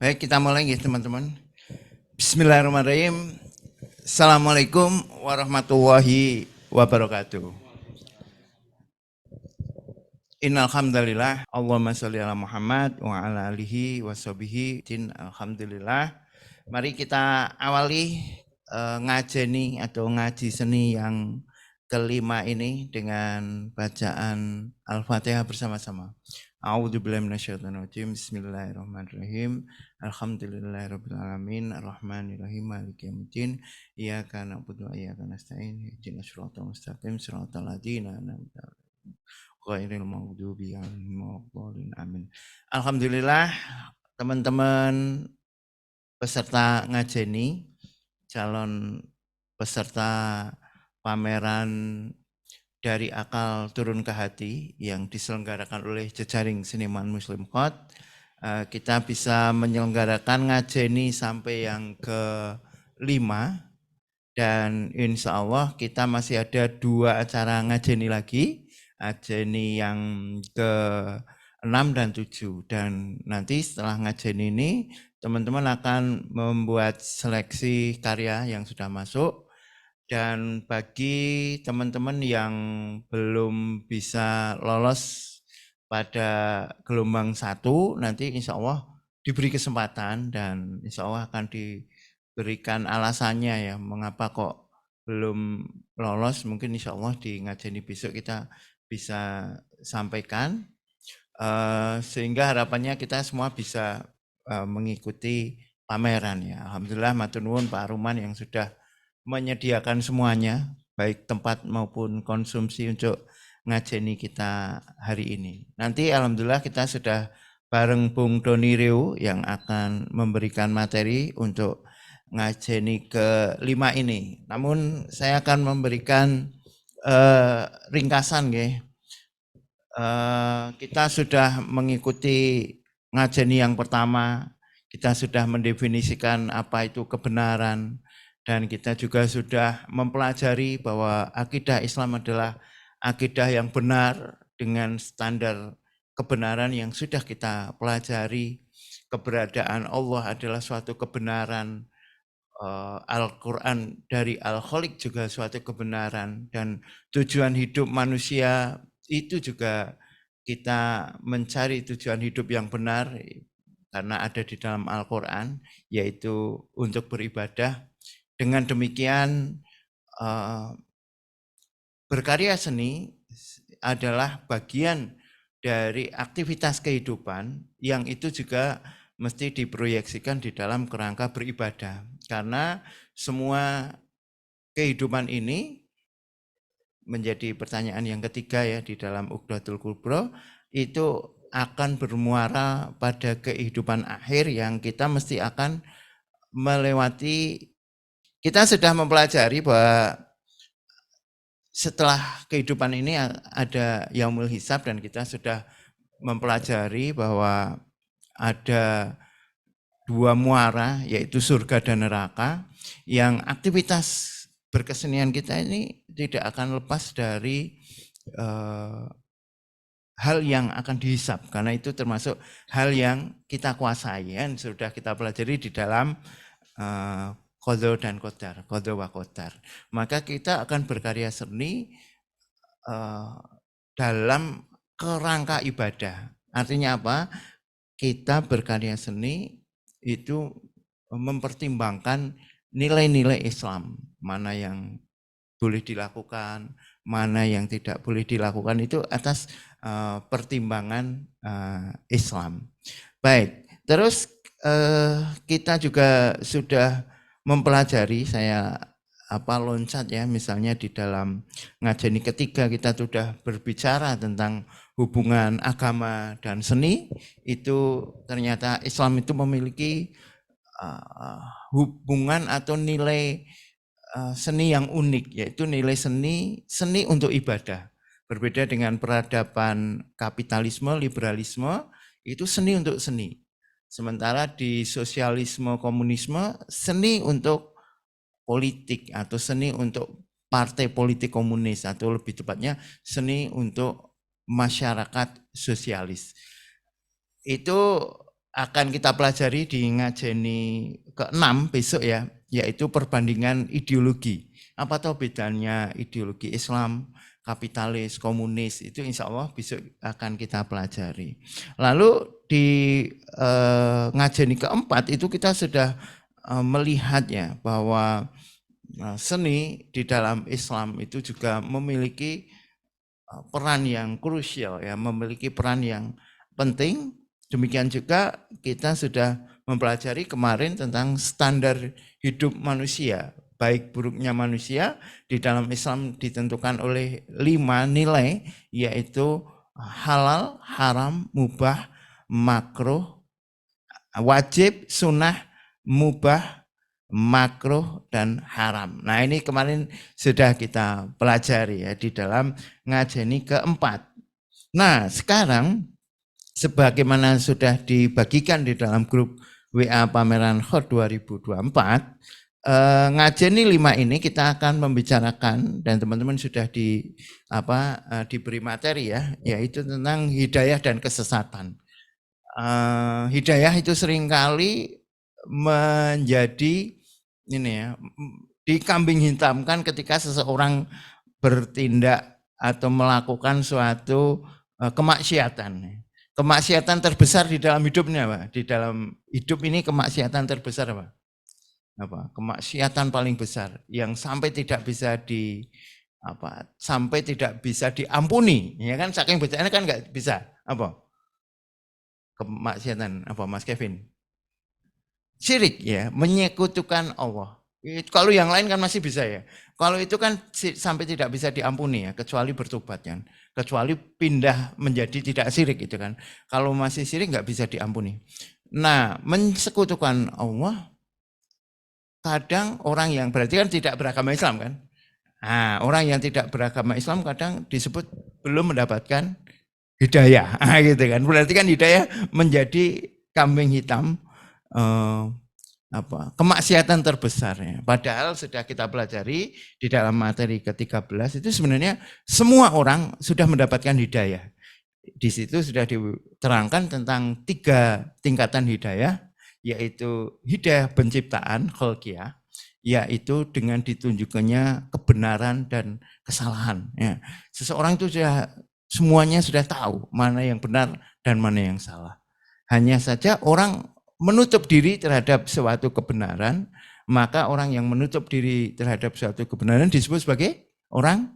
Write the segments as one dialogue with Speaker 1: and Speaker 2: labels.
Speaker 1: Baik, kita mulai ya teman-teman. Bismillahirrahmanirrahim. Assalamualaikum warahmatullahi wabarakatuh. Innal hamdalillah, Allahumma sholli ala Muhammad wa ala alihi washabihi. Alhamdulillah. Mari kita awali ngajeni atau ngaji seni yang kelima ini dengan bacaan Al-Fatihah bersama-sama. A'udzubillahi minasyaitonir rajim. Bismillahirrahmanirrahim. Alhamdulillahirabbil alamin, arrahmanirrahim, maliki yaumiddin. Iyyaka na'budu wa iyyaka nasta'in. Ihdinas siratal mustaqim, siratal ladzina an'amta 'alaihim ghairil maghdubi 'alaihim waladdallin. Amin. Alhamdulillah, teman-teman peserta ngajeni, calon peserta pameran dari akal turun ke hati yang diselenggarakan oleh jejaring seniman Muslim Khot, kita bisa menyelenggarakan ngajeni sampai yang ke-5, dan insya Allah kita masih ada 2 acara ngajeni lagi, ngajeni yang ke-6 dan 7, dan nanti setelah ngajeni ini teman-teman akan membuat seleksi karya yang sudah masuk. Dan bagi teman-teman yang belum bisa lolos pada gelombang 1, nanti insya Allah diberi kesempatan dan insya Allah akan diberikan alasannya ya, mengapa kok belum lolos. Mungkin insya Allah di ngajeni besok kita bisa sampaikan, sehingga harapannya kita semua bisa mengikuti pameran ya. Alhamdulillah matur nuwun Pak Aruman yang sudah menyediakan semuanya, baik tempat maupun konsumsi untuk ngajeni kita hari ini. Nanti alhamdulillah kita sudah bareng Bung Doni Reu yang akan memberikan materi untuk ngajeni ke-5 ini. Namun saya akan memberikan ringkasan ya. Kita sudah mengikuti ngajeni yang pertama, kita sudah mendefinisikan apa itu kebenaran, dan kita juga sudah mempelajari bahwa akidah Islam adalah akidah yang benar dengan standar kebenaran yang sudah kita pelajari. Keberadaan Allah adalah suatu kebenaran, Al-Quran dari Al-Khaliq juga suatu kebenaran, dan tujuan hidup manusia itu juga kita mencari tujuan hidup yang benar karena ada di dalam Al-Quran, yaitu untuk beribadah. Dengan demikian berkarya seni adalah bagian dari aktivitas kehidupan yang itu juga mesti diproyeksikan di dalam kerangka beribadah. Karena semua kehidupan ini menjadi pertanyaan yang ketiga ya di dalam Uqdatul Kubro, itu akan bermuara pada kehidupan akhir yang kita mesti akan melewati. Kita sudah mempelajari bahwa setelah kehidupan ini ada yaumul hisab, dan kita sudah mempelajari bahwa ada 2 muara, yaitu surga dan neraka, yang aktivitas berkesenian kita ini tidak akan lepas dari hal yang akan dihisab, karena itu termasuk hal yang kita kuasai, yang sudah kita pelajari di dalam qadha dan qadar, qadha wa qadar. Maka kita akan berkarya seni dalam kerangka ibadah. Artinya apa? Kita berkarya seni itu mempertimbangkan nilai-nilai Islam, mana yang boleh dilakukan, mana yang tidak boleh dilakukan, itu atas pertimbangan Islam. Baik, terus kita juga sudah mempelajari, saya loncat ya, misalnya di dalam ngajeni ketiga kita sudah berbicara tentang hubungan agama dan seni. Itu ternyata Islam itu memiliki hubungan atau nilai seni yang unik, yaitu nilai seni untuk ibadah. Berbeda dengan peradaban kapitalisme, liberalisme, itu seni untuk seni. Sementara di sosialisme, komunisme, seni untuk politik atau seni untuk partai politik komunis, atau lebih tepatnya seni untuk masyarakat sosialis. Itu akan kita pelajari di ngajeni ke-6 besok ya, yaitu perbandingan ideologi. Apa tahu bedanya ideologi Islam, kapitalis, komunis, itu insya Allah besok akan kita pelajari. Lalu di ngajeni ke-4 itu kita sudah melihat ya bahwa seni di dalam Islam itu juga memiliki peran yang krusial ya, memiliki peran yang penting. Demikian juga kita sudah mempelajari kemarin tentang standar hidup manusia, baik buruknya manusia di dalam Islam ditentukan oleh 5 nilai, yaitu halal, haram, mubah, makruh, wajib, sunnah, mubah, makruh, dan haram. Nah ini kemarin sudah kita pelajari ya di dalam ngajeni ke-4. Nah sekarang sebagaimana sudah dibagikan di dalam grup WA Pameran Hot 2024, ngajeni 5 ini kita akan membicarakan, dan teman-teman sudah diberi materi ya, yaitu tentang hidayah dan kesesatan. Hidayah itu seringkali menjadi ini ya, dikambing hitamkan ketika seseorang bertindak atau melakukan suatu kemaksiatan. Kemaksiatan terbesar di dalam hidupnya apa? Di dalam hidup ini kemaksiatan terbesar apa? Kemaksiatan paling besar yang sampai tidak bisa sampai tidak bisa diampuni, ya kan? Saking besarnya kan nggak bisa apa? Kemaksiatan apa, Mas Kevin? Syirik ya, menyekutukan Allah. Kalau yang lain kan masih bisa ya. Kalau itu kan sampai tidak bisa diampuni ya, kecuali bertobat kan. Kecuali pindah menjadi tidak syirik itu kan. Kalau masih syirik nggak bisa diampuni. Nah, mensekutukan Allah, kadang orang yang berarti kan tidak beragama Islam kan. Nah, orang yang tidak beragama Islam kadang disebut belum mendapatkan hidayah, gitu kan. Berarti kan hidayah menjadi kambing hitam, kemaksiatan terbesarnya. Padahal sudah kita pelajari di dalam materi ke-13 itu sebenarnya semua orang sudah mendapatkan hidayah. Di situ sudah diterangkan tentang 3 tingkatan hidayah, yaitu hidayah penciptaan khalqiyah, yaitu dengan ditunjukkannya kebenaran dan kesalahan. Ya. Seseorang itu semuanya sudah tahu mana yang benar dan mana yang salah. Hanya saja orang menutup diri terhadap suatu kebenaran, maka orang yang menutup diri terhadap suatu kebenaran disebut sebagai orang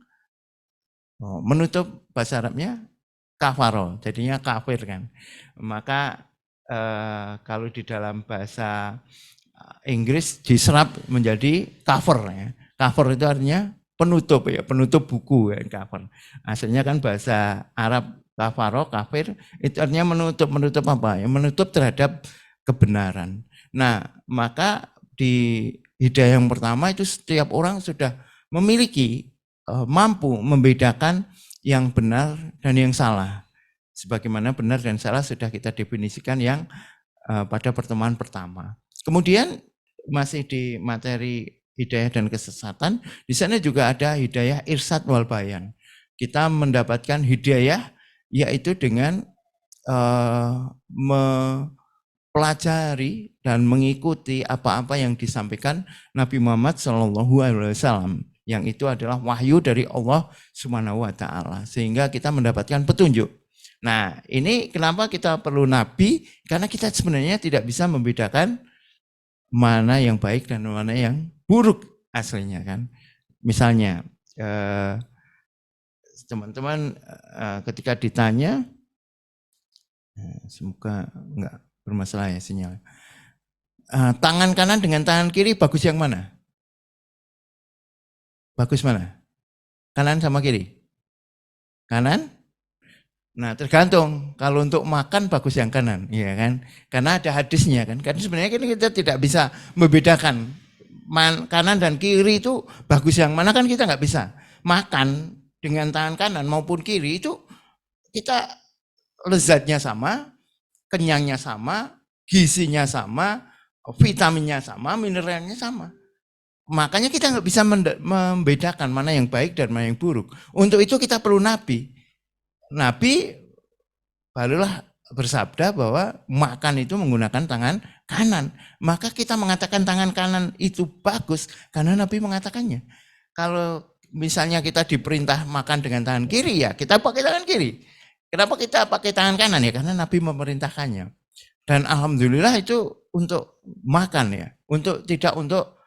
Speaker 1: menutup, bahasa Arabnya kafaro, jadinya kafir kan. Maka kalau di dalam bahasa Inggris diserap menjadi cover ya. Cover itu artinya penutup ya, penutup buku ya, cover. Aslinya kan bahasa Arab kafaro, kafir, itu artinya menutup apa ya? Menutup terhadap kebenaran. Nah, maka di hidayah yang pertama itu setiap orang sudah memiliki mampu membedakan yang benar dan yang salah. Sebagaimana benar dan salah sudah kita definisikan yang pada pertemuan pertama. Kemudian masih di materi hidayah dan kesesatan, di sana juga ada hidayah irsyad wal bayan. Kita mendapatkan hidayah yaitu dengan pelajari dan mengikuti apa-apa yang disampaikan Nabi Muhammad SAW, yang itu adalah wahyu dari Allah Subhanahu wa taala, sehingga kita mendapatkan petunjuk. Nah, ini kenapa kita perlu nabi? Karena kita sebenarnya tidak bisa membedakan mana yang baik dan mana yang buruk aslinya kan. Misalnya teman-teman ketika ditanya, semoga enggak bermasalah ya sinyal. Tangan kanan dengan tangan kiri bagus yang mana? Bagus mana? Kanan sama kiri? Kanan? Nah tergantung, kalau untuk makan bagus yang kanan, ya kan? Karena ada hadisnya kan. Karena sebenarnya kita tidak bisa membedakan kanan dan kiri itu bagus yang mana, kan kita nggak bisa. Makan dengan tangan kanan maupun kiri itu kita lezatnya sama, kenyangnya sama, gizinya sama, vitaminnya sama, mineralnya sama. Makanya kita nggak bisa membedakan mana yang baik dan mana yang buruk. Untuk itu kita perlu nabi. Nabi barulah bersabda bahwa makan itu menggunakan tangan kanan. Maka kita mengatakan tangan kanan itu bagus karena Nabi mengatakannya. Kalau misalnya kita diperintah makan dengan tangan kiri, ya kita pakai tangan kiri. Kenapa kita pakai tangan kanan? Ya karena Nabi memerintahkannya. Dan alhamdulillah itu untuk makan ya, tidak untuk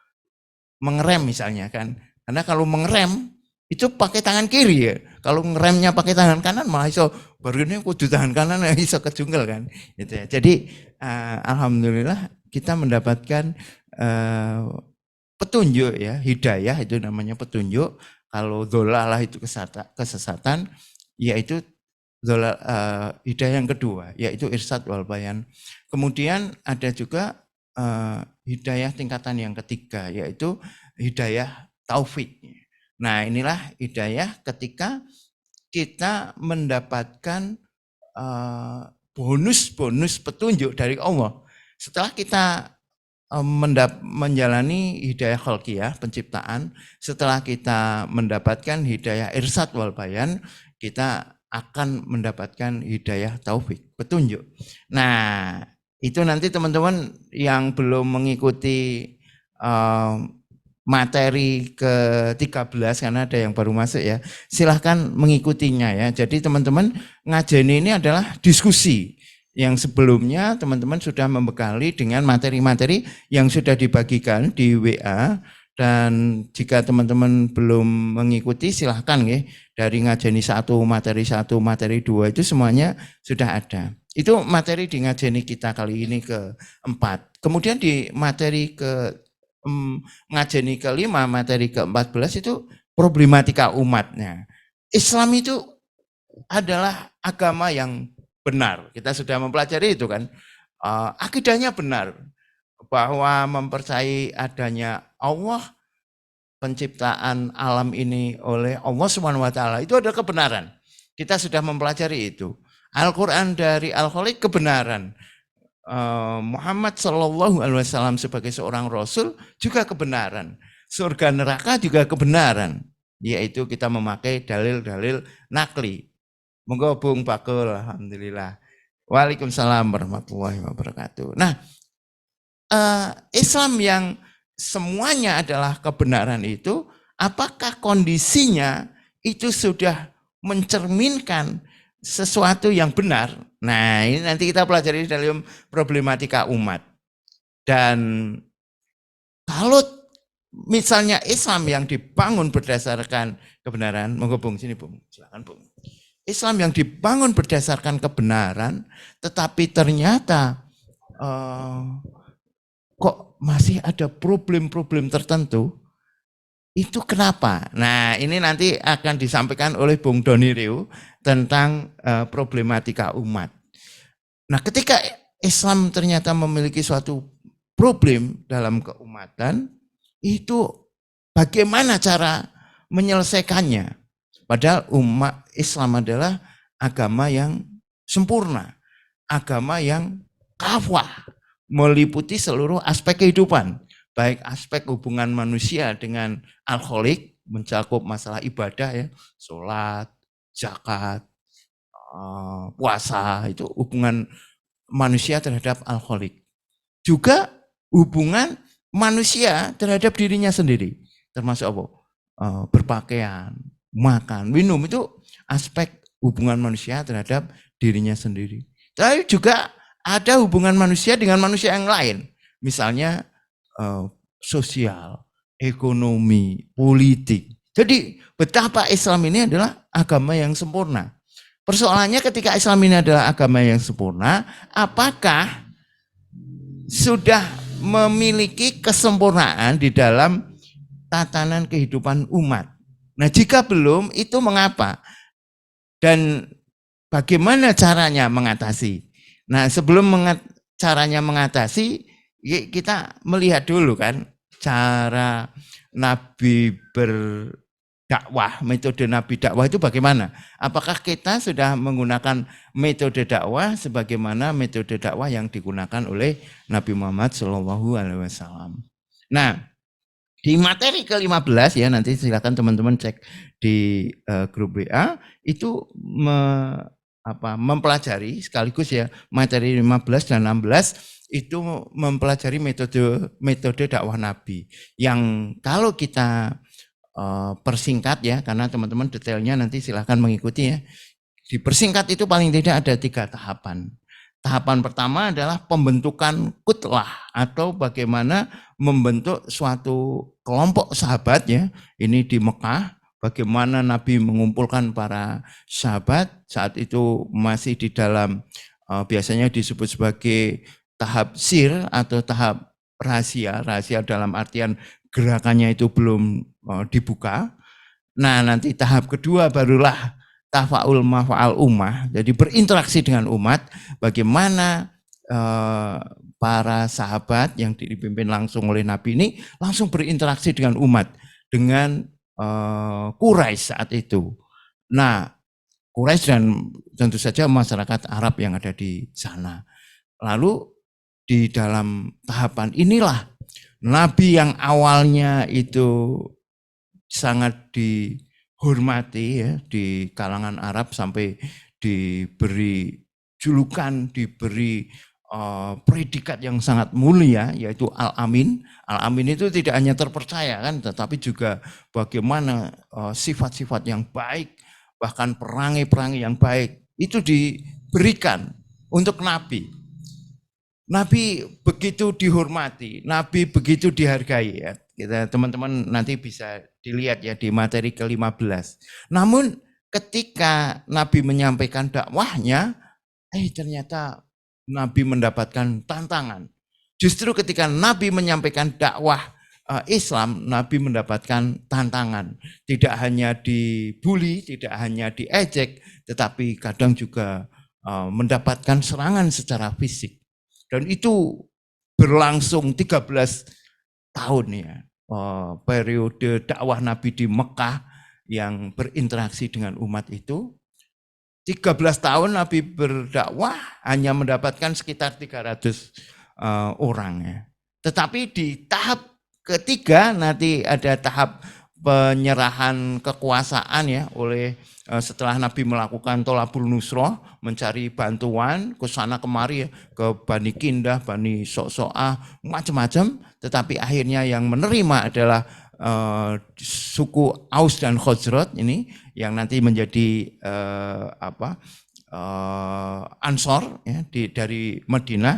Speaker 1: mengerem misalnya kan. Karena kalau mengerem itu pakai tangan kiri ya. Kalau ngeremnya pakai tangan kanan malah iso baru ini kudu tangan kanan iso kejungkel kan. Gitu ya. Jadi alhamdulillah kita mendapatkan petunjuk ya, hidayah itu namanya petunjuk. Kalau dhalalah itu kesesatan, yaitu hidayah yang kedua, yaitu irsyad wal bayan. Kemudian ada juga hidayah tingkatan yang ketiga, yaitu hidayah taufik. Nah inilah hidayah ketika kita mendapatkan bonus-bonus petunjuk dari Allah. Setelah kita menjalani hidayah khalqiyah, penciptaan, setelah kita mendapatkan hidayah irsyad wal bayan, kita akan mendapatkan hidayah taufik, petunjuk. Nah, itu nanti teman-teman yang belum mengikuti materi ke-13 karena ada yang baru masuk ya, silahkan mengikutinya ya. Jadi teman-teman ngajeni ini adalah diskusi yang sebelumnya teman-teman sudah membekali dengan materi-materi yang sudah dibagikan di WA. Dan jika teman-teman belum mengikuti silahkan ya, dari ngajeni 1, materi 2 itu semuanya sudah ada. Itu materi di ngajeni kita kali ini ke-4. Kemudian di materi ngajeni ke-5, materi ke-14 itu problematika umatnya. Islam itu adalah agama yang benar. Kita sudah mempelajari itu kan. Akidahnya benar. Bahwa mempercayai adanya Allah, penciptaan alam ini oleh Allah Subhanahu wa taala itu adalah kebenaran. Kita sudah mempelajari itu. Al-Qur'an dari Al-Khaliq kebenaran. Muhammad Shallallahu Alaihi Wasallam sebagai seorang Rasul juga kebenaran. Surga neraka juga kebenaran. Yaitu kita memakai dalil-dalil nakli. Monggo Bung Bakul, alhamdulillah. Waalaikumsalam warahmatullahi wabarakatuh. Nah, Islam yang semuanya adalah kebenaran itu, apakah kondisinya itu sudah mencerminkan sesuatu yang benar? Nah, ini nanti kita pelajari dalam problematika umat. Dan kalau misalnya Islam yang dibangun berdasarkan kebenaran, monggo Bung, sini Bung, silakan Bung. Islam yang dibangun berdasarkan kebenaran, tetapi ternyata kok masih ada problem-problem tertentu, itu kenapa? Nah ini nanti akan disampaikan oleh Bung Doni Riu tentang problematika umat. Nah ketika Islam ternyata memiliki suatu problem dalam keumatan, itu bagaimana cara menyelesaikannya? Padahal umat Islam adalah agama yang sempurna, agama yang kafah, meliputi seluruh aspek kehidupan, baik aspek hubungan manusia dengan Al-Khaliq, mencakup masalah ibadah ya, sholat, zakat, puasa, itu hubungan manusia terhadap Al-Khaliq. Juga hubungan manusia terhadap dirinya sendiri, termasuk apa? Berpakaian, makan, minum, itu aspek hubungan manusia terhadap dirinya sendiri. Tapi juga ada hubungan manusia dengan manusia yang lain, misalnya sosial, ekonomi, politik. Jadi betapa Islam ini adalah agama yang sempurna. Persoalannya ketika Islam ini adalah agama yang sempurna, apakah sudah memiliki kesempurnaan di dalam tatanan kehidupan umat? Nah jika belum, itu mengapa? Dan bagaimana caranya mengatasi? Nah sebelum caranya mengatasi, kita melihat dulu kan cara Nabi berdakwah, metode Nabi dakwah itu bagaimana? Apakah kita sudah menggunakan metode dakwah sebagaimana metode dakwah yang digunakan oleh Nabi Muhammad SAW? Nah di materi ke-15 ya, nanti silakan teman-teman cek di grup WA, itu mempelajari sekaligus ya materi 15 dan 16 itu mempelajari metode dakwah Nabi yang kalau kita persingkat ya, karena teman-teman detailnya nanti silahkan mengikuti ya. Dipersingkat itu paling tidak ada 3 tahapan. Tahapan pertama adalah pembentukan kutlah atau bagaimana membentuk suatu kelompok sahabat ya. Ini di Mekah, bagaimana Nabi mengumpulkan para sahabat saat itu masih di dalam biasanya disebut sebagai tahap sir atau tahap rahasia dalam artian gerakannya itu belum dibuka. Nah, nanti tahap kedua barulah tafaul mafa'al ummah, jadi berinteraksi dengan umat, bagaimana para sahabat yang dipimpin langsung oleh Nabi ini langsung berinteraksi dengan umat, dengan Quraisy saat itu. Nah, Quraisy dan tentu saja masyarakat Arab yang ada di sana. Lalu di dalam tahapan inilah Nabi yang awalnya itu sangat dihormati ya di kalangan Arab sampai diberi julukan, diberi predikat yang sangat mulia yaitu Al-Amin. Al-Amin itu tidak hanya terpercaya kan, tetapi juga bagaimana sifat-sifat yang baik, bahkan perangai-perangai yang baik itu diberikan untuk Nabi. Nabi begitu dihormati, Nabi begitu dihargai ya. Kita teman-teman nanti bisa dilihat ya di materi ke-15. Namun ketika Nabi menyampaikan dakwahnya, ternyata Nabi mendapatkan tantangan. Justru ketika Nabi menyampaikan dakwah Islam, Nabi mendapatkan tantangan. Tidak hanya dibully, tidak hanya diejek, tetapi kadang juga mendapatkan serangan secara fisik. Dan itu berlangsung 13 tahun ya, periode dakwah Nabi di Mekah yang berinteraksi dengan umat itu. 13 tahun Nabi berdakwah hanya mendapatkan sekitar 300 orang ya. Tetapi di tahap ketiga nanti ada tahap penyerahan kekuasaan ya oleh setelah Nabi melakukan tolabul nusroh, mencari bantuan ke sana kemari ya, ke Bani Kindah, Bani Soksoah, macam-macam, tetapi akhirnya yang menerima adalah suku Aus dan Khazraj ini yang nanti menjadi Ansor ya, dari Madinah.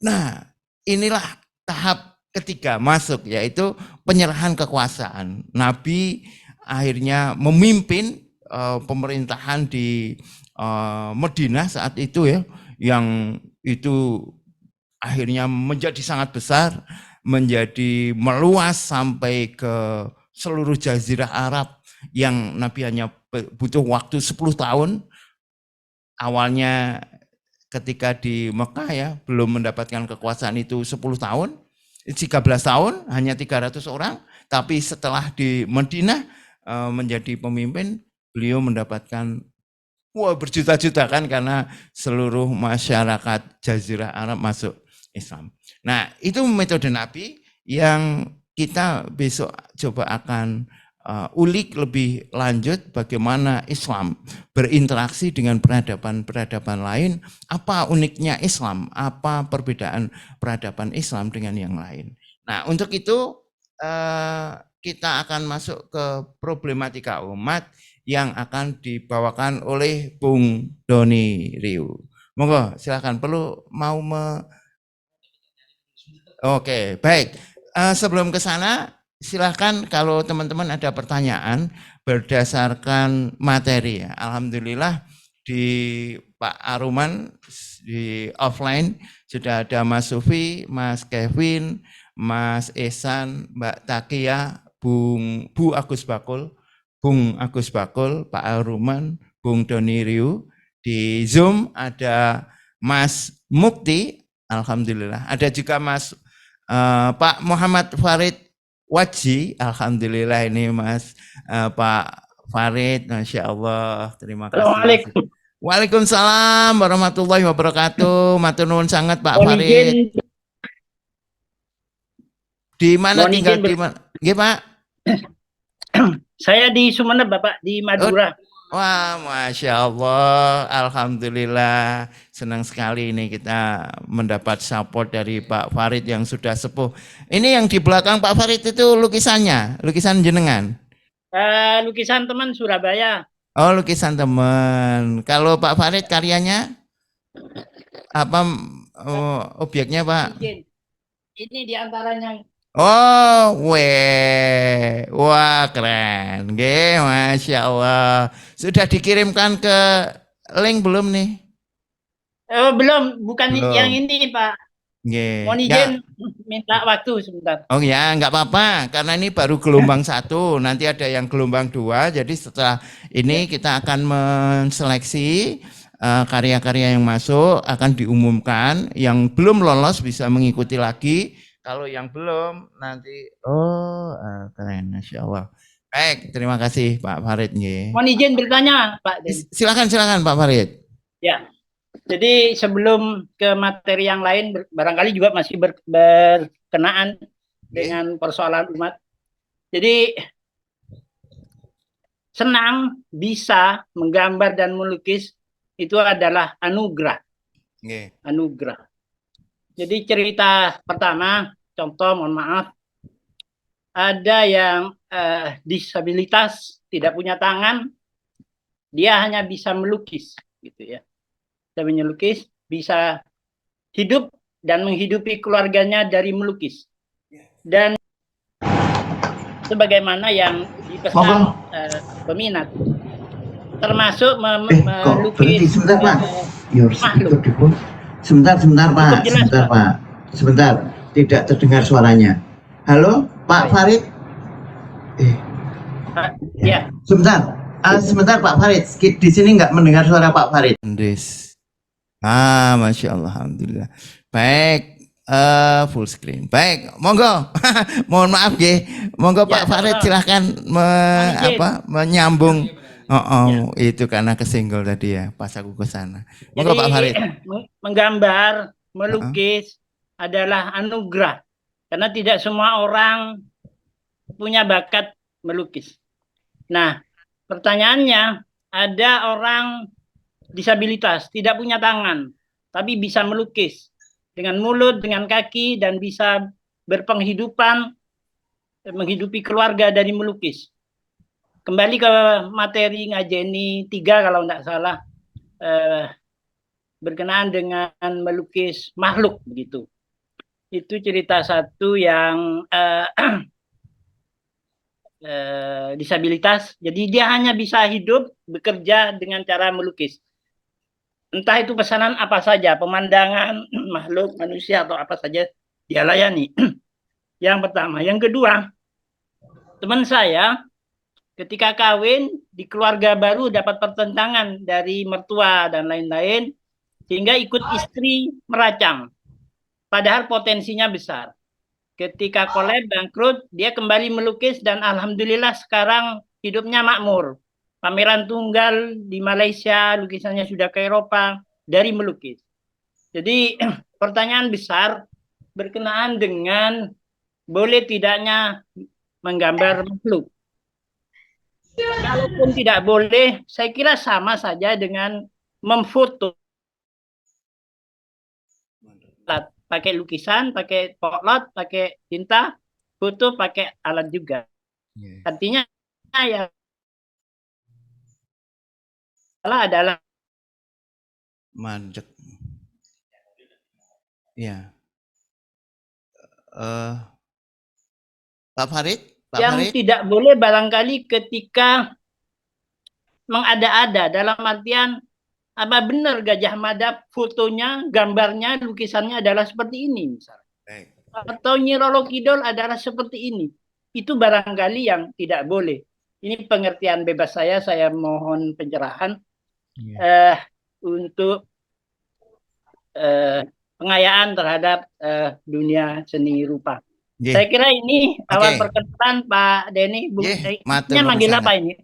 Speaker 1: Nah, inilah tahap ketiga masuk, yaitu penyerahan kekuasaan. Nabi akhirnya memimpin pemerintahan di Madinah saat itu ya, yang itu akhirnya menjadi sangat besar, menjadi meluas sampai ke seluruh jazirah Arab yang Nabi hanya butuh waktu 10 tahun. Awalnya ketika di Mekah ya belum mendapatkan kekuasaan itu 10 tahun, 13 tahun hanya 300 orang, tapi setelah di Madinah menjadi pemimpin, beliau mendapatkan berjuta-juta kan, karena seluruh masyarakat Jazirah Arab masuk Islam. Nah, itu metode Nabi yang kita besok coba akan ulik lebih lanjut bagaimana Islam berinteraksi dengan peradaban-peradaban lain, apa uniknya Islam, apa perbedaan peradaban Islam dengan yang lain. Nah, untuk itu kita akan masuk ke problematika umat yang akan dibawakan oleh Bung Doni Riu. Monggo, silakan. Oke, baik. Sebelum ke sana, silahkan kalau teman-teman ada pertanyaan berdasarkan materi ya. Alhamdulillah di Pak Aruman di offline sudah ada Mas Sufi, Mas Kevin, Mas Ehsan, Mbak Takia, Bu Agus Bakul, Bung Agus Bakul, Pak Aruman, Bung Doni Riu. Di Zoom ada Mas Mukti, alhamdulillah. Ada juga Mas Pak Muhammad Farid Waji, alhamdulillah ini Mas Pak Farid, Masya Allah, terima kasih.
Speaker 2: Assalamualaikum.
Speaker 1: Waalaikumsalam warahmatullahi wabarakatuh. Matur nuwun sangat Pak Farid. Di mana tinggal di mana? Nggih, Pak?
Speaker 2: Saya di Sumeneb, Bapak, di Madura.
Speaker 1: Wah, Masya Allah, Alhamdulillah, senang sekali ini kita mendapat support dari Pak Farid yang sudah sepuh. Ini yang di belakang Pak Farid itu lukisannya, lukisan jenengan.
Speaker 2: Lukisan teman Surabaya.
Speaker 1: Oh, lukisan teman. Kalau Pak Farid karyanya apa, objeknya Pak?
Speaker 2: Izin. Ini diantaranya.
Speaker 1: Oh, wah keren, Nggih, Masya Allah. Sudah dikirimkan ke link belum nih?
Speaker 2: Belum, bukan yang
Speaker 1: Belum.
Speaker 2: ini Pak.
Speaker 1: Nggih,
Speaker 2: Mohon izin minta waktu sebentar.
Speaker 1: oh ya, nggak apa-apa, karena ini baru gelombang satu, nanti ada yang gelombang dua. Jadi setelah ini kita akan menseleksi karya-karya yang masuk, akan diumumkan. Yang belum lolos bisa mengikuti lagi. Kalau yang belum nanti, keren, Masya Allah. Baik, terima kasih Pak Farid.
Speaker 2: Mohon izin bertanya Pak Den.
Speaker 1: Silakan Pak Farid.
Speaker 2: Ya, jadi sebelum ke materi yang lain, barangkali juga masih berkenaan dengan persoalan umat. Jadi senang bisa menggambar dan melukis itu adalah anugerah. Anugerah. Jadi cerita pertama, contoh, mohon maaf, ada yang disabilitas, tidak punya tangan, dia hanya bisa melukis, gitu ya. Bisa melukis, bisa hidup dan menghidupi keluarganya dari melukis. Dan sebagaimana yang dipesan peminat, termasuk melukis
Speaker 3: sebentar Pak.
Speaker 2: makhluk.
Speaker 3: Sebentar Pak, sebentar Pak. Sebentar, tidak terdengar suaranya. Halo, Pak Farid.
Speaker 2: Ya.
Speaker 3: Sebentar, sebentar Pak Farid. Di sini nggak mendengar suara Pak Farid.
Speaker 1: Masya Allah, Alhamdulillah. Baik, full screen. Baik, monggo. Mohon maaf monggo ya, Pak Farid silahkan menyambung. Itu karena kesinggol tadi ya, pas aku ke sana. Monggo Pak Farid.
Speaker 2: Menggambar, melukis adalah anugerah. Karena tidak semua orang punya bakat melukis. Nah, pertanyaannya, ada orang disabilitas, tidak punya tangan, tapi bisa melukis dengan mulut, dengan kaki, dan bisa berpenghidupan, menghidupi keluarga dari melukis. Kembali ke materi ngajeni 3 kalau tidak salah, berkenaan dengan melukis makhluk begitu. Itu cerita satu yang disabilitas, jadi dia hanya bisa hidup bekerja dengan cara melukis. Entah itu pesanan apa saja, pemandangan, makhluk, manusia, atau apa saja dia layani. Yang pertama. Yang kedua, teman saya ketika kawin di keluarga baru dapat pertentangan dari mertua dan lain-lain, sehingga ikut istri meracang. Padahal potensinya besar. Ketika kolab bangkrut, dia kembali melukis dan alhamdulillah sekarang hidupnya makmur. Pameran tunggal di Malaysia, lukisannya sudah ke Eropa dari melukis. Jadi pertanyaan besar berkenaan dengan boleh tidaknya menggambar makhluk. Kalaupun tidak boleh, saya kira sama saja dengan memfoto. Pakai lukisan, pakai potlot, pakai tinta, foto pakai alat juga. Artinya yang salah adalah
Speaker 1: mandek. Ya. Pak Farid?
Speaker 2: Yang tidak boleh barangkali ketika mengada-ada, dalam artian apa benar Gajah Mada fotonya, gambarnya, lukisannya adalah seperti ini misalnya. Atau Nyi Roro Kidul adalah seperti ini. Itu barangkali yang tidak boleh. Ini pengertian bebas saya mohon pencerahan untuk pengayaan terhadap dunia seni rupa. Saya kira ini awal perkenalan Pak Denny. Ini manggil apa ini?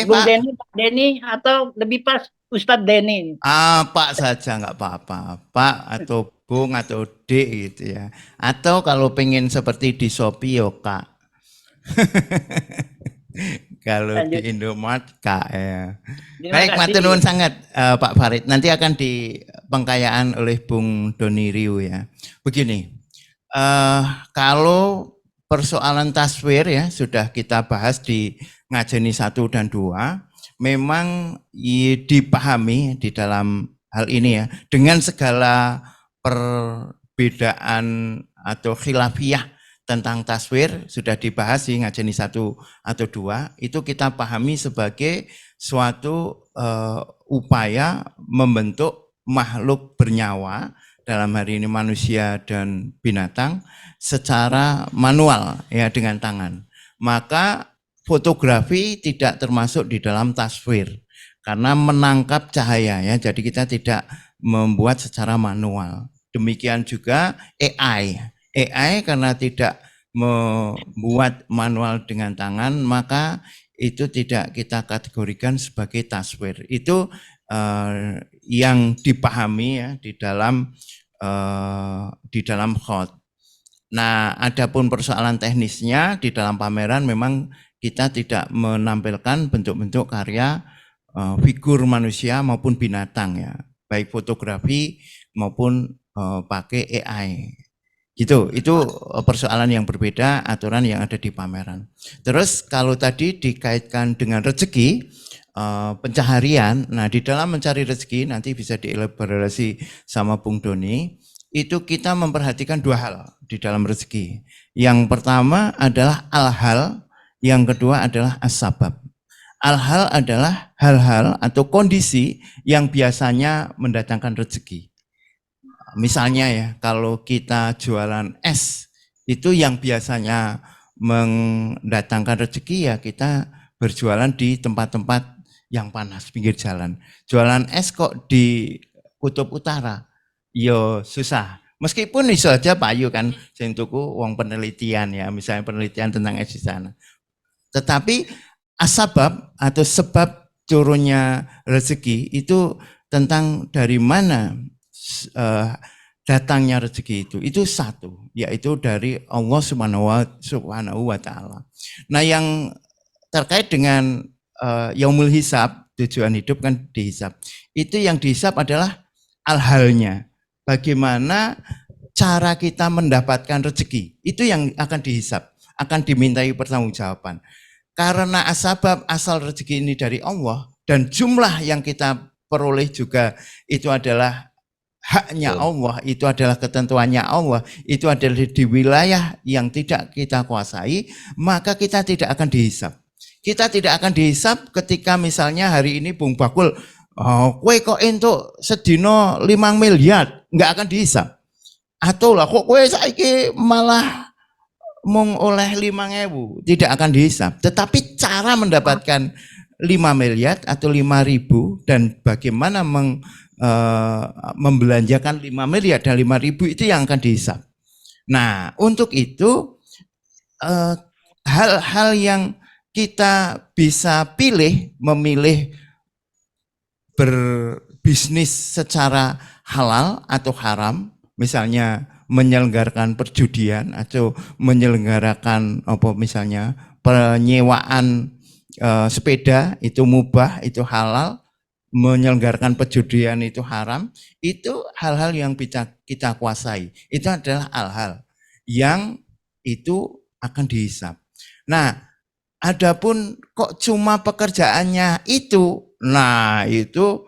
Speaker 2: Bung Denny, Pak Denny, atau lebih pas Ustadz Denny?
Speaker 1: Pak saja nggak apa-apa. Pak atau Bung atau D gitu ya. Atau kalau pengen seperti di Shopee yo Kak. Kalau di
Speaker 2: Lanjut.
Speaker 1: Indomart KL.
Speaker 2: Terima
Speaker 1: Baik,
Speaker 2: kasih.
Speaker 1: matur nuwun sangat Pak Farid. Nanti akan dipengkayaan oleh Bung Doni Riu ya. Begini, kalau persoalan taswir ya sudah kita bahas di ngajeni 1 dan 2, memang dipahami di dalam hal ini ya, dengan segala perbedaan atau khilafiyah tentang taswir sudah dibahas di ngajeni 1 atau 2, itu kita pahami sebagai suatu upaya membentuk makhluk bernyawa, dalam hari ini manusia dan binatang, secara manual ya, dengan tangan. Maka fotografi tidak termasuk di dalam taswir karena menangkap cahaya ya, jadi kita tidak membuat secara manual. Demikian juga AI karena tidak membuat manual dengan tangan, maka itu tidak kita kategorikan sebagai taswir. Itu yang dipahami ya di dalam khot. Nah, adapun persoalan teknisnya di dalam pameran memang kita tidak menampilkan bentuk-bentuk karya figur manusia maupun binatang ya, baik fotografi maupun pakai AI. Gitu, itu persoalan yang berbeda, aturan yang ada di pameran. Terus kalau tadi dikaitkan dengan rezeki, pencaharian, nah di dalam mencari rezeki nanti bisa dielaborasi sama Bung Doni, itu kita memperhatikan 2 hal di dalam rezeki. Yang pertama adalah al-hal, yang kedua adalah as-sabab. Al-hal adalah hal-hal atau kondisi yang biasanya mendatangkan rezeki. Misalnya ya, kalau kita jualan es, itu yang biasanya mendatangkan rezeki ya kita berjualan di tempat-tempat yang panas, pinggir jalan. Jualan es kok di kutub utara, yo susah. Meskipun iso aja payu kan, sing tuku wong penelitian ya, misalnya penelitian tentang es di sana. Tetapi asbab atau sebab turunnya rezeki itu tentang dari mana datangnya rezeki itu satu, yaitu dari Allah Subhanahu wa Ta'ala. Nah, yang terkait dengan yaumul hisab, tujuan hidup kan dihisab. Itu yang dihisab adalah al-halnya. Bagaimana cara kita mendapatkan rezeki, itu yang akan dihisab, akan dimintai pertanggungjawaban. Karena asbab asal rezeki ini dari Allah dan jumlah yang kita peroleh juga itu adalah haknya Allah, itu adalah ketentuannya Allah, itu adalah di wilayah yang tidak kita kuasai, maka kita tidak akan dihisab. Kita tidak akan dihisab ketika misalnya hari ini Bung Bakul, kowe kok entuk sedino 5 miliar, nggak akan dihisab. Atau lah kok kowe saiki malah mung oleh 5.000, tidak akan dihisab. Tetapi cara mendapatkan 5 miliar atau 5.000 dan bagaimana membelanjakan 5 miliar dan 5.000 itu yang akan dihisab. Nah, untuk itu hal-hal yang kita bisa pilih, memilih berbisnis secara halal atau haram, misalnya menyelenggarakan perjudian atau menyelenggarakan misalnya penyewaan sepeda itu mubah, itu halal, menyelenggarakan perjudian itu haram, itu hal-hal yang kita kuasai. Itu adalah hal-hal yang itu akan dihisab. Nah, adapun kok cuma pekerjaannya itu, nah itu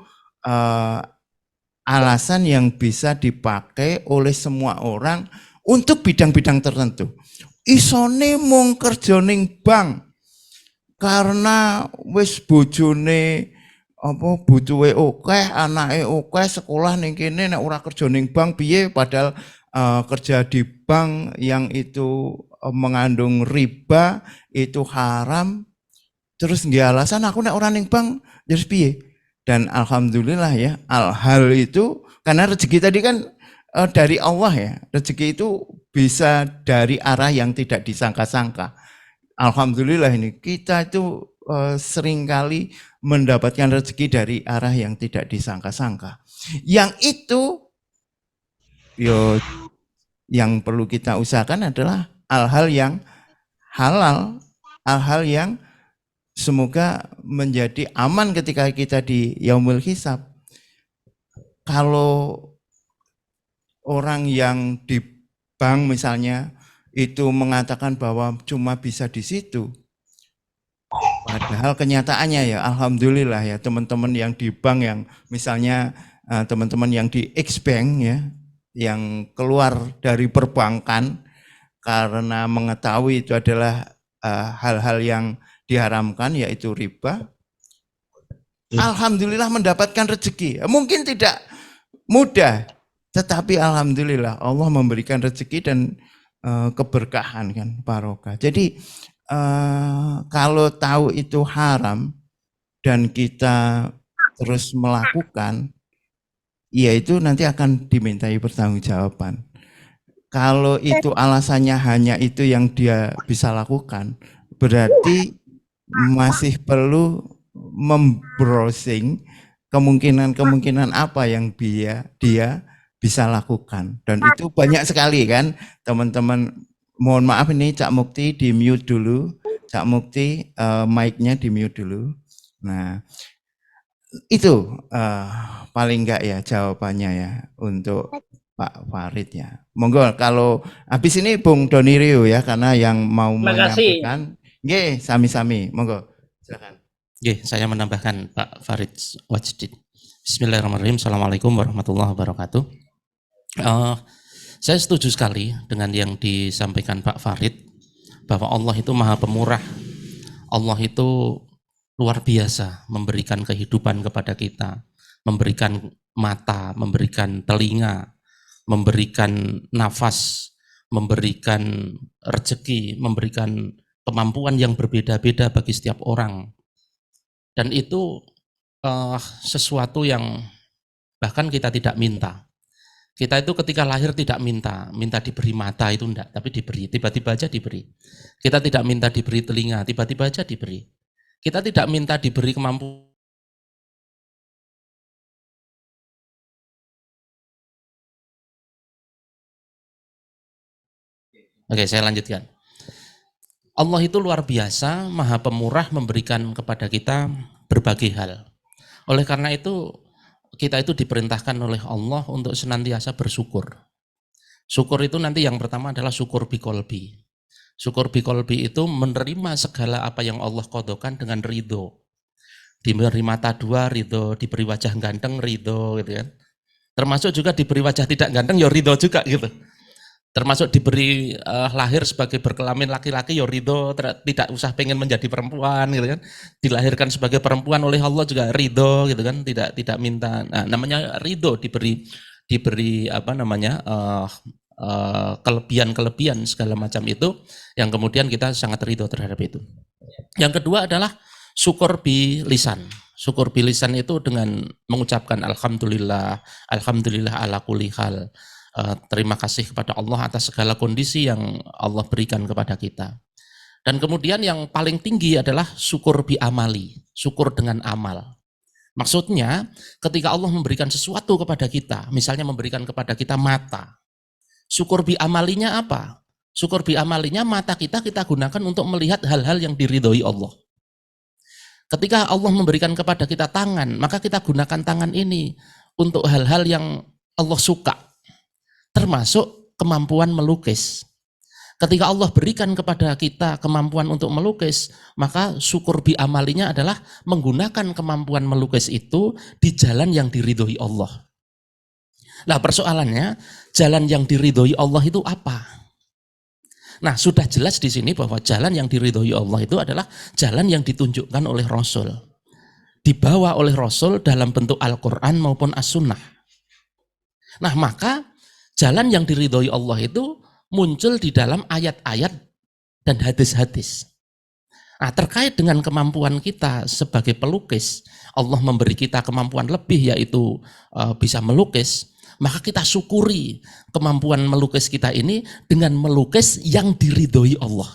Speaker 1: alasan yang bisa dipakai oleh semua orang untuk bidang-bidang tertentu. Isone mung kerja ning bank karena wis bojone butuhe akeh, anake akeh, sekolah ning kene, nek ora kerja ning bank piye, padahal kerja di bank yang itu mengandung riba, itu haram. Terus nggih alasan aku nek ora ning bank terus piye? Dan alhamdulillah ya, hal itu karena rezeki tadi kan dari Allah ya. Rezeki itu bisa dari arah yang tidak disangka-sangka. Alhamdulillah ini kita itu seringkali mendapatkan rezeki dari arah yang tidak disangka-sangka. Yang itu yang perlu kita usahakan adalah hal-hal yang halal, hal-hal yang semoga menjadi aman ketika kita di yaumul hisab. Kalau orang yang di bank misalnya itu mengatakan bahwa cuma bisa di situ, padahal kenyataannya ya alhamdulillah ya teman-teman yang di bank yang misalnya teman-teman yang di X-Bank ya, yang keluar dari perbankan karena mengetahui itu adalah hal-hal yang diharamkan yaitu riba, alhamdulillah mendapatkan rezeki. Mungkin tidak mudah, tetapi alhamdulillah Allah memberikan rezeki dan keberkahan kan, barokah. Jadi kalau tahu itu haram dan kita terus melakukan, ya itu nanti akan dimintai pertanggungjawaban. Kalau itu alasannya hanya itu yang dia bisa lakukan, berarti masih perlu membrowsing kemungkinan-kemungkinan apa yang dia bisa lakukan. Dan itu banyak sekali kan teman-teman. Mohon maaf ini Cak Mukti di mute dulu. Cak Mukti mic-nya di mute dulu. Nah itu paling enggak ya jawabannya ya untuk Pak Farid ya. Monggo kalau habis ini Bung Doni Rio ya, karena yang mau menyampaikan. Nggih, sami-sami. Monggo. Silakan.
Speaker 4: Nggih, saya menambahkan Pak Farid Wajdin. Bismillahirrahmanirrahim. Assalamualaikum warahmatullahi wabarakatuh. Saya setuju sekali dengan yang disampaikan Pak Farid bahwa Allah itu Maha Pemurah. Allah itu luar biasa memberikan kehidupan kepada kita, memberikan mata, memberikan telinga, memberikan nafas, memberikan rezeki, memberikan kemampuan yang berbeda-beda bagi setiap orang. Dan itu sesuatu yang bahkan kita tidak minta. Kita itu ketika lahir tidak minta diberi mata itu enggak, tapi diberi, tiba-tiba aja diberi. Kita tidak minta diberi telinga, tiba-tiba aja diberi. Kita tidak minta diberi kemampuan. Oke, saya lanjutkan. Allah itu luar biasa, Maha Pemurah, memberikan kepada kita berbagai hal. Oleh karena itu, kita itu diperintahkan oleh Allah untuk senantiasa bersyukur. Syukur itu nanti yang pertama adalah syukur biqolbi. Syukur biqolbi itu menerima segala apa yang Allah qadhakan dengan ridho. Diberi mata dua, ridho. Diberi wajah ganteng, ridho, gitu kan. Termasuk juga diberi wajah tidak ganteng, ya ridho juga gitu. Termasuk diberi lahir sebagai berkelamin laki-laki, ya ridho, tidak usah pengen menjadi perempuan gitu kan. Dilahirkan sebagai perempuan oleh Allah juga ridho gitu kan, tidak minta. Nah, namanya ridho, diberi apa namanya kelebihan segala macam itu yang kemudian kita sangat ridho terhadap itu. Yang kedua adalah syukur bi lisan. Syukur bi lisan itu dengan mengucapkan alhamdulillah ala kulli hal. Terima kasih kepada Allah atas segala kondisi yang Allah berikan kepada kita. Dan kemudian yang paling tinggi adalah syukur bi amali, syukur dengan amal. Maksudnya ketika Allah memberikan sesuatu kepada kita, misalnya memberikan kepada kita mata, syukur bi amalinya apa? Syukur bi amalinya mata kita gunakan untuk melihat hal-hal yang diridhoi Allah. Ketika Allah memberikan kepada kita tangan, maka kita gunakan tangan ini untuk hal-hal yang Allah suka. Termasuk kemampuan melukis. Ketika Allah berikan kepada kita kemampuan untuk melukis, maka syukur bi amalinya adalah menggunakan kemampuan melukis itu di jalan yang diridhoi Allah. Nah, persoalannya, jalan yang diridhoi Allah itu apa? Nah, sudah jelas di sini bahwa jalan yang diridhoi Allah itu adalah jalan yang ditunjukkan oleh Rasul. Dibawa oleh Rasul dalam bentuk Al-Quran maupun As-Sunnah. Nah, maka jalan yang diridhoi Allah itu muncul di dalam ayat-ayat dan hadis-hadis. Nah, terkait dengan kemampuan kita sebagai pelukis, Allah memberi kita kemampuan lebih, yaitu bisa melukis, maka kita syukuri kemampuan melukis kita ini dengan melukis yang diridhoi Allah.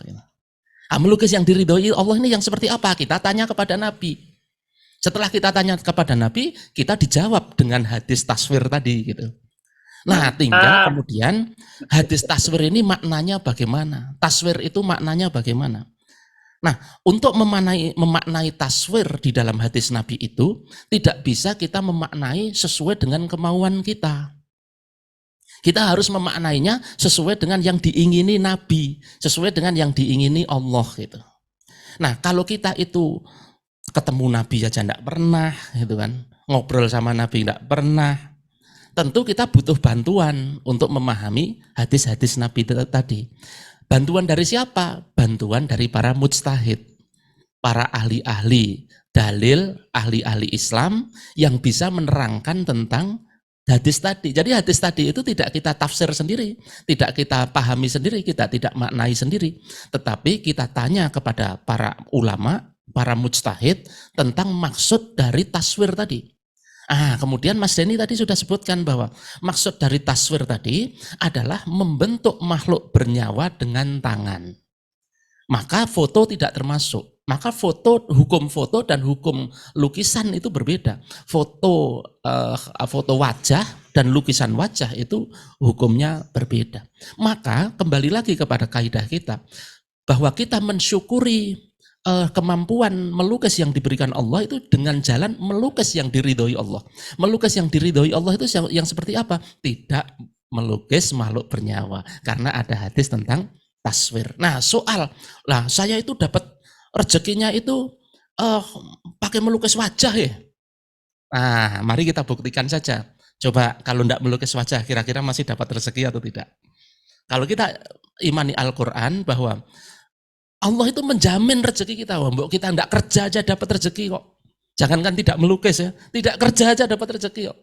Speaker 4: Nah, melukis yang diridhoi Allah ini yang seperti apa? Kita tanya kepada Nabi. Setelah kita tanya kepada Nabi, kita dijawab dengan hadis taswir tadi gitu. Nah, tinggal kemudian hadis taswir ini maknanya bagaimana? Taswir itu maknanya bagaimana? Nah, untuk memaknai taswir di dalam hadis Nabi itu tidak bisa kita memaknai sesuai dengan kemauan kita. Kita harus memaknainya sesuai dengan yang diingini Nabi, sesuai dengan yang diingini Allah gitu. Nah, kalau kita itu ketemu Nabi aja enggak pernah gitu kan, ngobrol sama Nabi enggak pernah, tentu kita butuh bantuan untuk memahami hadis-hadis Nabi tadi. Bantuan dari siapa? Bantuan dari para mujtahid, para ahli-ahli dalil, ahli-ahli Islam yang bisa menerangkan tentang hadis tadi. Jadi hadis tadi itu tidak kita tafsir sendiri, tidak kita pahami sendiri, kita tidak maknai sendiri, tetapi kita tanya kepada para ulama, para mujtahid tentang maksud dari taswir tadi. Kemudian Mas Denny tadi sudah sebutkan bahwa maksud dari taswir tadi adalah membentuk makhluk bernyawa dengan tangan. Maka foto tidak termasuk. Maka hukum foto dan hukum lukisan itu berbeda. Foto wajah dan lukisan wajah itu hukumnya berbeda. Maka kembali lagi kepada kaidah kita bahwa kita mensyukuri kemampuan melukis yang diberikan Allah itu dengan jalan melukis yang diridhoi Allah. Melukis yang diridhoi Allah itu yang seperti apa? Tidak melukis makhluk bernyawa. Karena ada hadis tentang taswir. Nah, saya itu dapat rezekinya itu pakai melukis wajah ya. Nah, mari kita buktikan saja. Coba kalau tidak melukis wajah, kira-kira masih dapat rezeki atau tidak? Kalau kita imani Al-Quran bahwa Allah itu menjamin rezeki kita, mbok kita tidak kerja aja dapat rezeki kok. Jangankan tidak melukis ya, tidak kerja aja dapat rezeki kok.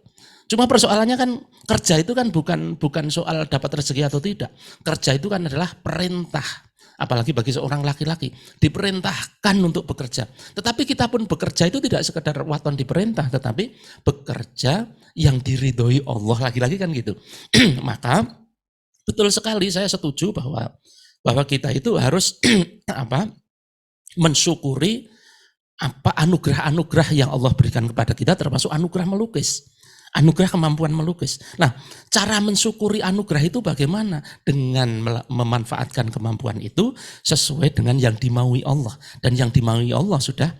Speaker 4: Cuma persoalannya kan kerja itu kan bukan soal dapat rezeki atau tidak. Kerja itu kan adalah perintah. Apalagi bagi seorang laki-laki diperintahkan untuk bekerja. Tetapi kita pun bekerja itu tidak sekedar waton diperintah, tetapi bekerja yang diridhoi Allah, lagi-lagi kan gitu. Maka betul sekali saya setuju bahwa kita itu harus mensyukuri anugerah-anugerah yang Allah berikan kepada kita, termasuk anugerah melukis, anugerah kemampuan melukis. Nah, cara mensyukuri anugerah itu bagaimana? Dengan memanfaatkan kemampuan itu sesuai dengan yang dimaui Allah, dan yang dimaui Allah sudah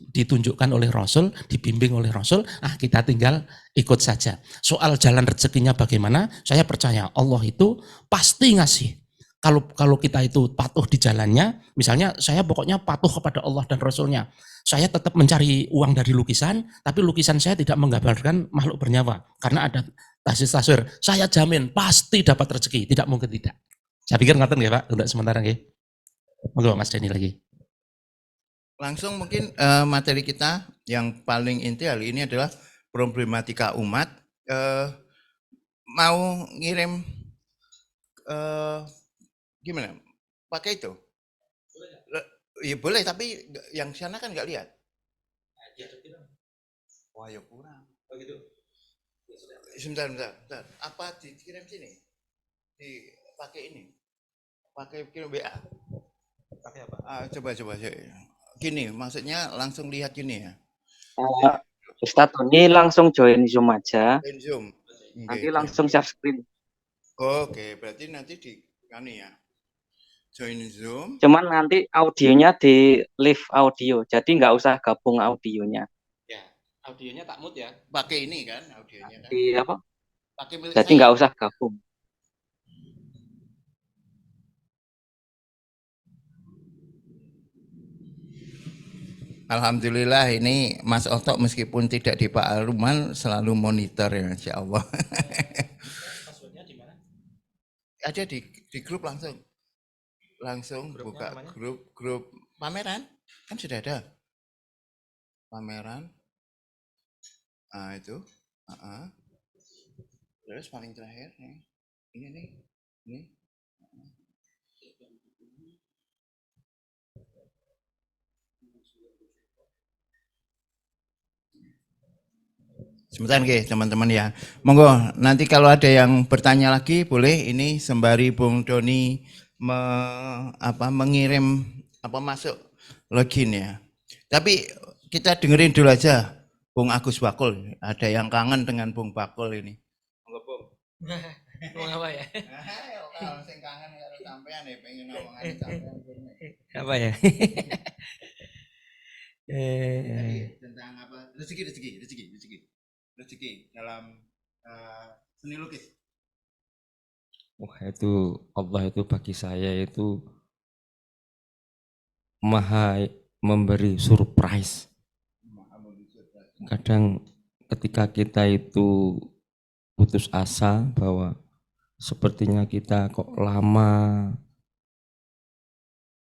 Speaker 4: ditunjukkan oleh Rasul, dibimbing oleh Rasul. Kita tinggal ikut saja. Soal jalan rezekinya bagaimana? Saya percaya Allah itu pasti ngasih. Kalau kita itu patuh di jalannya, misalnya saya pokoknya patuh kepada Allah dan Rasulnya, saya tetap mencari uang dari lukisan, tapi lukisan saya tidak menggambarkan makhluk bernyawa, karena ada taswir, saya jamin pasti dapat rezeki, tidak mungkin tidak. Saya pikir ngaten ya Pak, untuk sementara ya. Monggo Mas Denny lagi.
Speaker 1: Langsung mungkin materi kita yang paling inti hari ini adalah problematika umat. Mau ngirim gimana? Pakai itu? Iya boleh, tapi yang sana kan nggak lihat. Wah ya kurang. Begitu. Sebentar. Apa dikirim sini? Dipakai ini? Pakai kirim WA? Pakai apa? Coba. Gini, maksudnya langsung lihat gini ya.
Speaker 5: Ustadz, ini langsung join Zoom aja.
Speaker 1: Zoom.
Speaker 5: Nanti langsung share screen.
Speaker 1: Oke, berarti nanti di ya. Join Zoom.
Speaker 5: Cuman nanti audionya di live audio, jadi nggak usah gabung audionya.
Speaker 4: Ya, audionya tak mute ya.
Speaker 1: Pakai ini kan audionya kan.
Speaker 5: Di apa?
Speaker 1: Pakai
Speaker 5: jadi nggak usah gabung.
Speaker 1: Alhamdulillah ini Mas Otok meskipun tidak di Pak Aruman selalu monitor ya, Insya Allah.
Speaker 4: Passwordnya di mana?
Speaker 1: Ada di grup langsung grupnya buka namanya? grup pameran kan sudah ada pameran. Itu terus paling terakhir nih ini sebentar teman-teman ya, monggo nanti kalau ada yang bertanya lagi boleh ini sembari Bung Doni mengirim masuk login ya. Tapi kita dengerin dulu aja Bung Agus Bakul. Ada yang kangen dengan Bung Bakul ini. Monggo Bung.
Speaker 6: Ngomong apa ya?
Speaker 1: Ayo kalau sing kangen karo sampean ya pengen ngomongane sampean.
Speaker 6: Apa ya?
Speaker 1: Tentang apa? Rezeki dalam seni lukis.
Speaker 6: Wah itu Allah itu bagi saya itu maha memberi surprise. Kadang ketika kita itu putus asa bahwa sepertinya kita kok lama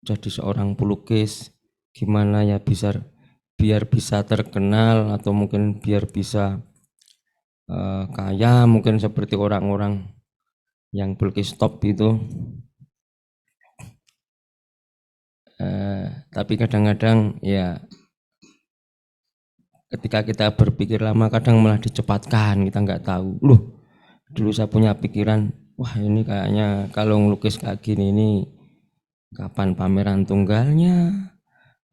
Speaker 6: jadi seorang pelukis, gimana ya biar bisa terkenal atau mungkin biar bisa kaya mungkin seperti orang-orang yang pelukis top itu. Tapi kadang-kadang ya ketika kita berpikir lama kadang malah dicepatkan, kita nggak tahu. Loh, dulu saya punya pikiran, wah ini kayaknya kalau ngelukis kayak gini ini kapan pameran tunggalnya,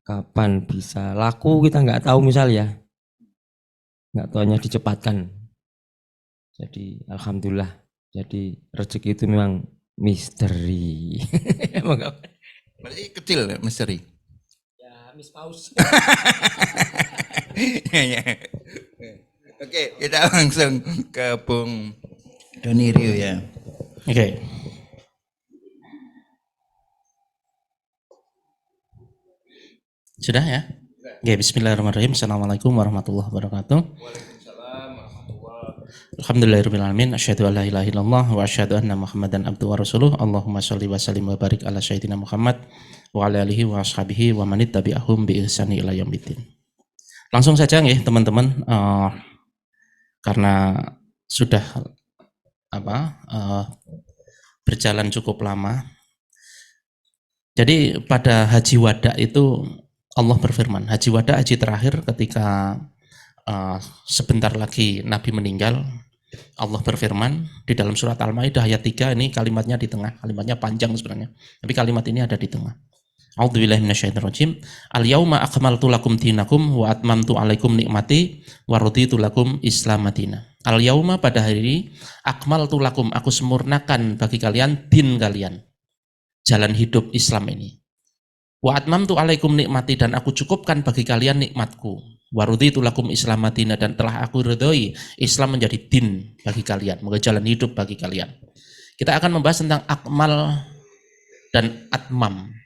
Speaker 6: kapan bisa laku, kita nggak tahu misal ya. Nggak tahunya dicepatkan. Jadi alhamdulillah, jadi rezeki itu memang misteri.
Speaker 1: Berarti kecil misteri.
Speaker 6: Ya, Miss Paus.
Speaker 1: Oke, kita langsung ke Bung Doni Rio ya.
Speaker 4: Oke. Sudah ya? Oke, bismillahirrahmanirrahim. Assalamualaikum warahmatullahi wabarakatuh. Alhamdulillahirrahmanirrahim. Asyhadu an la ilaha illallah wa asyhadu anna Muhammadan abduhu wa rasuluh. Allahumma sholli wa sallim wa barik ala sayyidina Muhammad wa ala alihi wa ashabihi wa man tabi'ahum bi ihsani ila yaumiddin. Langsung saja nggih teman-teman, karena sudah berjalan cukup lama. Jadi pada haji wada itu Allah berfirman, haji wada, haji terakhir ketika sebentar lagi Nabi meninggal, Allah berfirman di dalam surat Al-Maidah ayat 3, ini kalimatnya di tengah, kalimatnya panjang sebenarnya, tapi kalimat ini ada di tengah. A'udzubillahi minasyaitonirrajim. Al-yauma akmaltu lakum dinakum wa atmamtu alaikum nikmati wa raditu lakum Islam madina. Al-yauma, pada hari ini, akmaltu lakum, aku sempurnakan bagi kalian din kalian, jalan hidup Islam ini. Wa atmamtu alaikum nikmati, dan aku cukupkan bagi kalian nikmatku. Wa raditu lakum Islam madina, dan telah aku ridhoi Islam menjadi din bagi kalian, menjadi jalan hidup bagi kalian. Kita akan membahas tentang akmal dan atmam.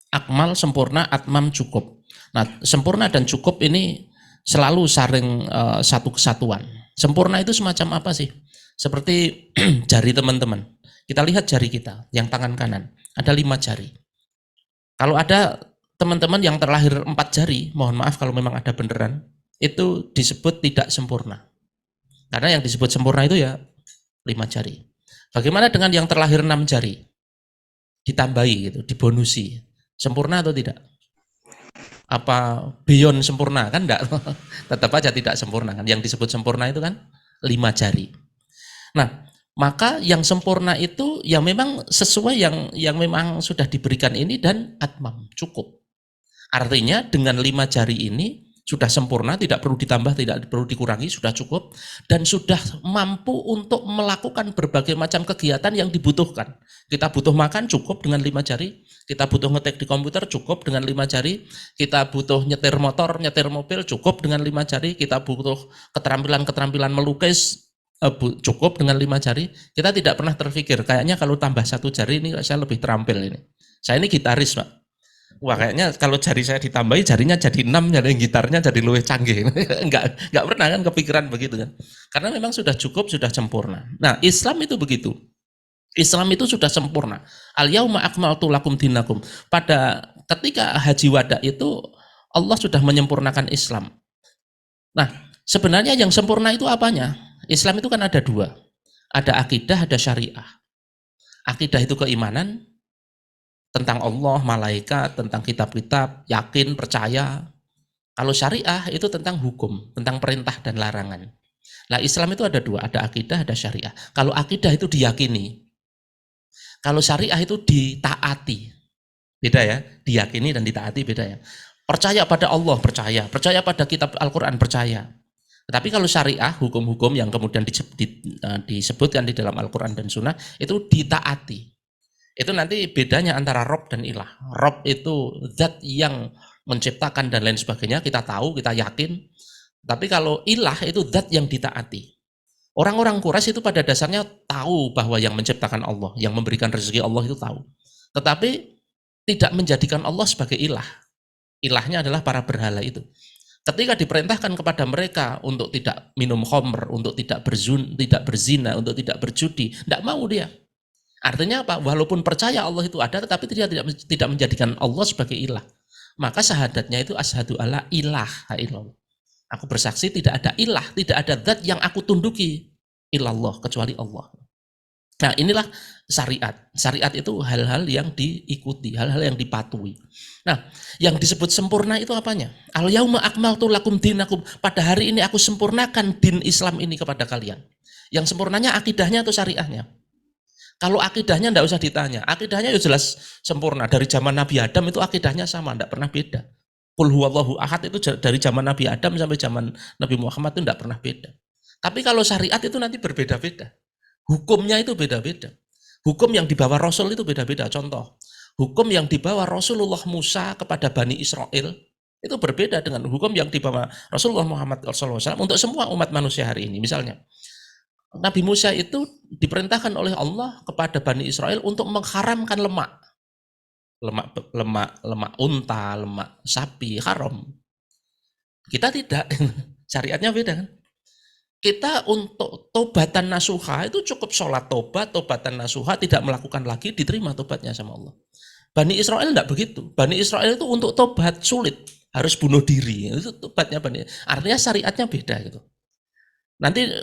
Speaker 4: Akmal sempurna, atmam cukup. Nah, sempurna dan cukup ini selalu saling satu kesatuan. Sempurna itu semacam apa sih? Seperti jari teman-teman. Kita lihat jari kita, yang tangan kanan, ada 5 jari. Kalau ada teman-teman yang terlahir 4 jari, mohon maaf kalau memang ada beneran, itu disebut tidak sempurna. Karena yang disebut sempurna itu ya 5 jari. Bagaimana dengan yang terlahir 6 jari? Ditambahi gitu, dibonusi. Sempurna atau tidak? Apa beyond sempurna? Kan enggak. Tetap aja tidak sempurna kan. Yang disebut sempurna itu kan 5 jari. Nah, maka yang sempurna itu yang memang sesuai yang memang sudah diberikan ini, dan atmam, cukup. Artinya dengan 5 jari ini sudah sempurna, tidak perlu ditambah, tidak perlu dikurangi, sudah cukup, dan sudah mampu untuk melakukan berbagai macam kegiatan yang dibutuhkan. Kita butuh makan, cukup dengan 5 jari. Kita butuh ngetik di komputer, cukup dengan 5 jari. Kita butuh nyetir motor, nyetir mobil, cukup dengan 5 jari. Kita butuh keterampilan melukis, cukup dengan 5 jari. Kita tidak pernah terpikir, kayaknya kalau tambah 1 jari ini saya lebih terampil ini. Saya ini gitaris, Pak. Wah, kayaknya kalau jari saya ditambahi, jarinya jadi 6, jadi gitarnya jadi lebih canggih. Enggak pernah kan kepikiran begitu kan. Karena memang sudah cukup, sudah sempurna. Nah, Islam itu begitu. Islam itu sudah sempurna. Al-yauma akmaltu lakum dinakum. Pada ketika haji wada itu Allah sudah menyempurnakan Islam. Nah, sebenarnya yang sempurna itu apanya? Islam itu kan ada 2. Ada akidah, ada syariah. Akidah itu keimanan tentang Allah, malaikat, tentang kitab-kitab, yakin, percaya. Kalau syariah itu tentang hukum, tentang perintah dan larangan. Nah, Islam itu ada 2, ada akidah, ada syariah. Kalau akidah itu diyakini, kalau syariah itu ditaati. Beda ya, diyakini dan ditaati beda ya. Percaya pada Allah, percaya pada kitab Al-Quran, percaya. Tetapi kalau syariah, hukum-hukum yang kemudian disebutkan di dalam Al-Quran dan Sunnah, itu ditaati. Itu nanti bedanya antara Rob dan ilah. Rob itu zat yang menciptakan dan lain sebagainya, kita tahu, kita yakin. Tapi kalau ilah itu zat yang ditaati. Orang-orang Quraisy itu pada dasarnya tahu bahwa yang menciptakan Allah, yang memberikan rezeki Allah itu tahu. Tetapi tidak menjadikan Allah sebagai ilah. Ilahnya adalah para berhala itu. Ketika diperintahkan kepada mereka untuk tidak minum khamr, untuk tidak berzina, untuk tidak berjudi, tidak mau dia. Artinya apa? Walaupun percaya Allah itu ada, tetapi tidak menjadikan Allah sebagai ilah. Maka syahadatnya itu asyhadu alla ilaha illallah. Aku bersaksi tidak ada ilah, tidak ada zat yang aku tunduki illallah kecuali Allah. Nah, inilah syariat. Syariat itu hal-hal yang diikuti, hal-hal yang dipatuhi. Nah, yang disebut sempurna itu apanya? Al-yauma akmaltu lakum dinakum. Pada hari ini aku sempurnakan din Islam ini kepada kalian. Yang sempurnanya akidahnya atau syariahnya? Kalau akidahnya tidak usah ditanya. Akidahnya ya jelas sempurna. Dari zaman Nabi Adam itu akidahnya sama, tidak pernah beda. Qul huwallahu ahad itu dari zaman Nabi Adam sampai zaman Nabi Muhammad itu tidak pernah beda. Tapi kalau syariat itu nanti berbeda-beda. Hukumnya itu beda-beda. Hukum yang dibawa Rasul itu beda-beda. Contoh, hukum yang dibawa Rasulullah Musa kepada Bani Israel itu berbeda dengan hukum yang dibawa Rasulullah Muhammad SAW untuk semua umat manusia hari ini. Misalnya, Nabi Musa itu diperintahkan oleh Allah kepada Bani Israel untuk mengharamkan lemak unta, lemak sapi, haram. Kita tidak, syariatnya beda kan? Kita untuk tobatan nasuha itu cukup sholat tobatan nasuha, tidak melakukan lagi, diterima tobatnya sama Allah. Bani Israel tidak begitu. Bani Israel itu untuk tobat sulit, harus bunuh diri. Itu tobatnya Bani. Artinya syariatnya beda gitu. Nanti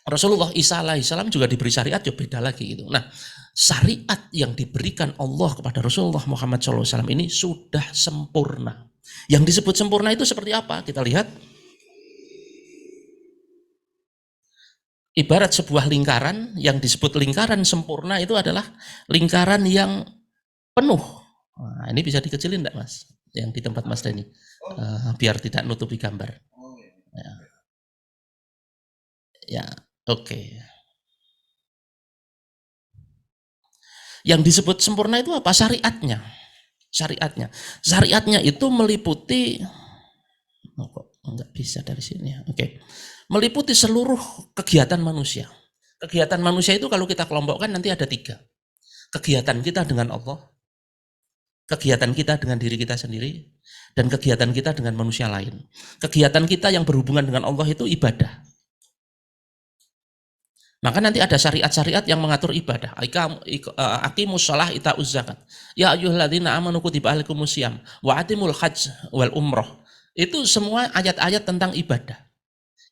Speaker 4: Rasulullah Isa alaihissalam juga diberi syariat juga beda lagi gitu. Nah, syariat yang diberikan Allah kepada Rasulullah Muhammad SAW ini sudah sempurna. Yang disebut sempurna itu seperti apa? Kita lihat. Ibarat sebuah lingkaran, yang disebut lingkaran sempurna itu adalah lingkaran yang penuh. Nah, ini bisa dikecilin enggak Mas? Yang di tempat Mas Denny. Biar tidak nutupi gambar. Ya, oke. Yang disebut sempurna itu apa? Syariatnya. Syariatnya itu meliputi, kok enggak bisa dari sini ya. Oke. Meliputi seluruh kegiatan manusia. Kegiatan manusia itu kalau kita kelompokkan nanti ada 3. Kegiatan kita dengan Allah, kegiatan kita dengan diri kita sendiri, dan kegiatan kita dengan manusia lain. Kegiatan kita yang berhubungan dengan Allah itu ibadah. Maka nanti ada syariat-syariat yang mengatur ibadah. Aqimus shalah ita'uz zakat. Ya ayyuhalladzina amanu kutiba alaikumus syiyam wa atimul hajj wal umroh. Itu semua ayat-ayat tentang ibadah.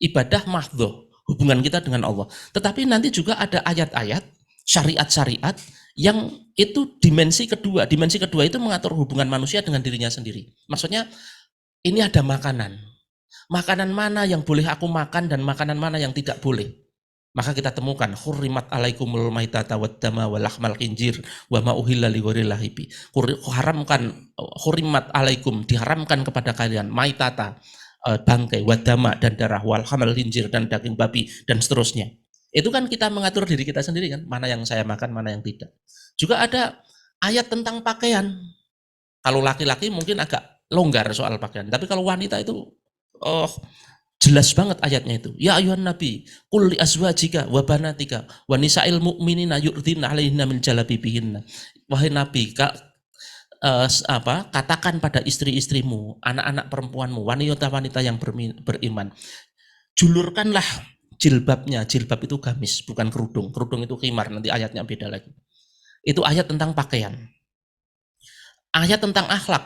Speaker 4: Ibadah mahdhah, hubungan kita dengan Allah. Tetapi nanti juga ada ayat-ayat, syariat-syariat yang itu dimensi kedua. Dimensi kedua itu mengatur hubungan manusia dengan dirinya sendiri. Maksudnya ini ada makanan. Makanan mana yang boleh aku makan dan makanan mana yang tidak boleh. Maka kita temukan hurrimat alaikumul maitata waddama wa lahmal khinzir wa ma uhilla li ghairillahi bi. Hurrimat alaikum, diharamkan kepada kalian maitata, bangkai, wadama dan darah, wal hamal khinzir dan daging babi dan seterusnya. Itu kan kita mengatur diri kita sendiri kan, mana yang saya makan, mana yang tidak. Juga ada ayat tentang pakaian. Kalau laki-laki mungkin agak longgar soal pakaian, tapi kalau wanita itu jelas banget ayatnya itu. Ya ayuhan nabi, qul li azwajika wa banatika wa nisa'il mu'minina yu'dhina 'alaihinna min jalabibihinna. Wahai nabi, katakan pada istri-istrimu, anak-anak perempuanmu, wanita-wanita yang beriman, julurkanlah jilbabnya. Jilbab itu gamis, bukan kerudung. Kerudung itu khimar, nanti ayatnya beda lagi. Itu ayat tentang pakaian. Ayat tentang akhlak,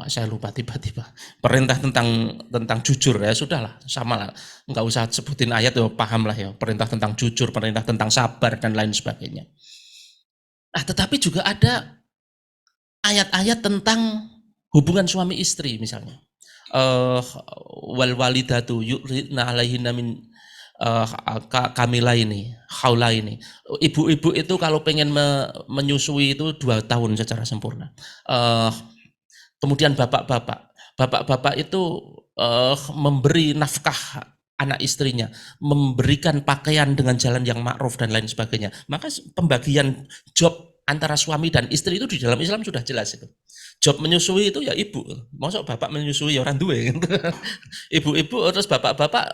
Speaker 4: saya lupa tiba-tiba. Perintah tentang jujur, ya sudahlah, sama lah. Enggak usah sebutin ayat, ya paham lah ya. Perintah tentang jujur, perintah tentang sabar dan lain sebagainya. Nah, tetapi juga ada ayat-ayat tentang hubungan suami istri misalnya. Wal walidatu yu'ridna 'alaihinna min kamilaini, haulaini. Ibu-ibu itu kalau pengen menyusui itu 2 tahun secara sempurna. Kemudian bapak-bapak itu memberi nafkah anak istrinya, memberikan pakaian dengan jalan yang ma'ruf dan lain sebagainya. Maka pembagian job antara suami dan istri itu di dalam Islam sudah jelas itu. Job menyusui itu ya ibu. Masa bapak menyusui orang tua gitu. Ibu-ibu terus bapak-bapak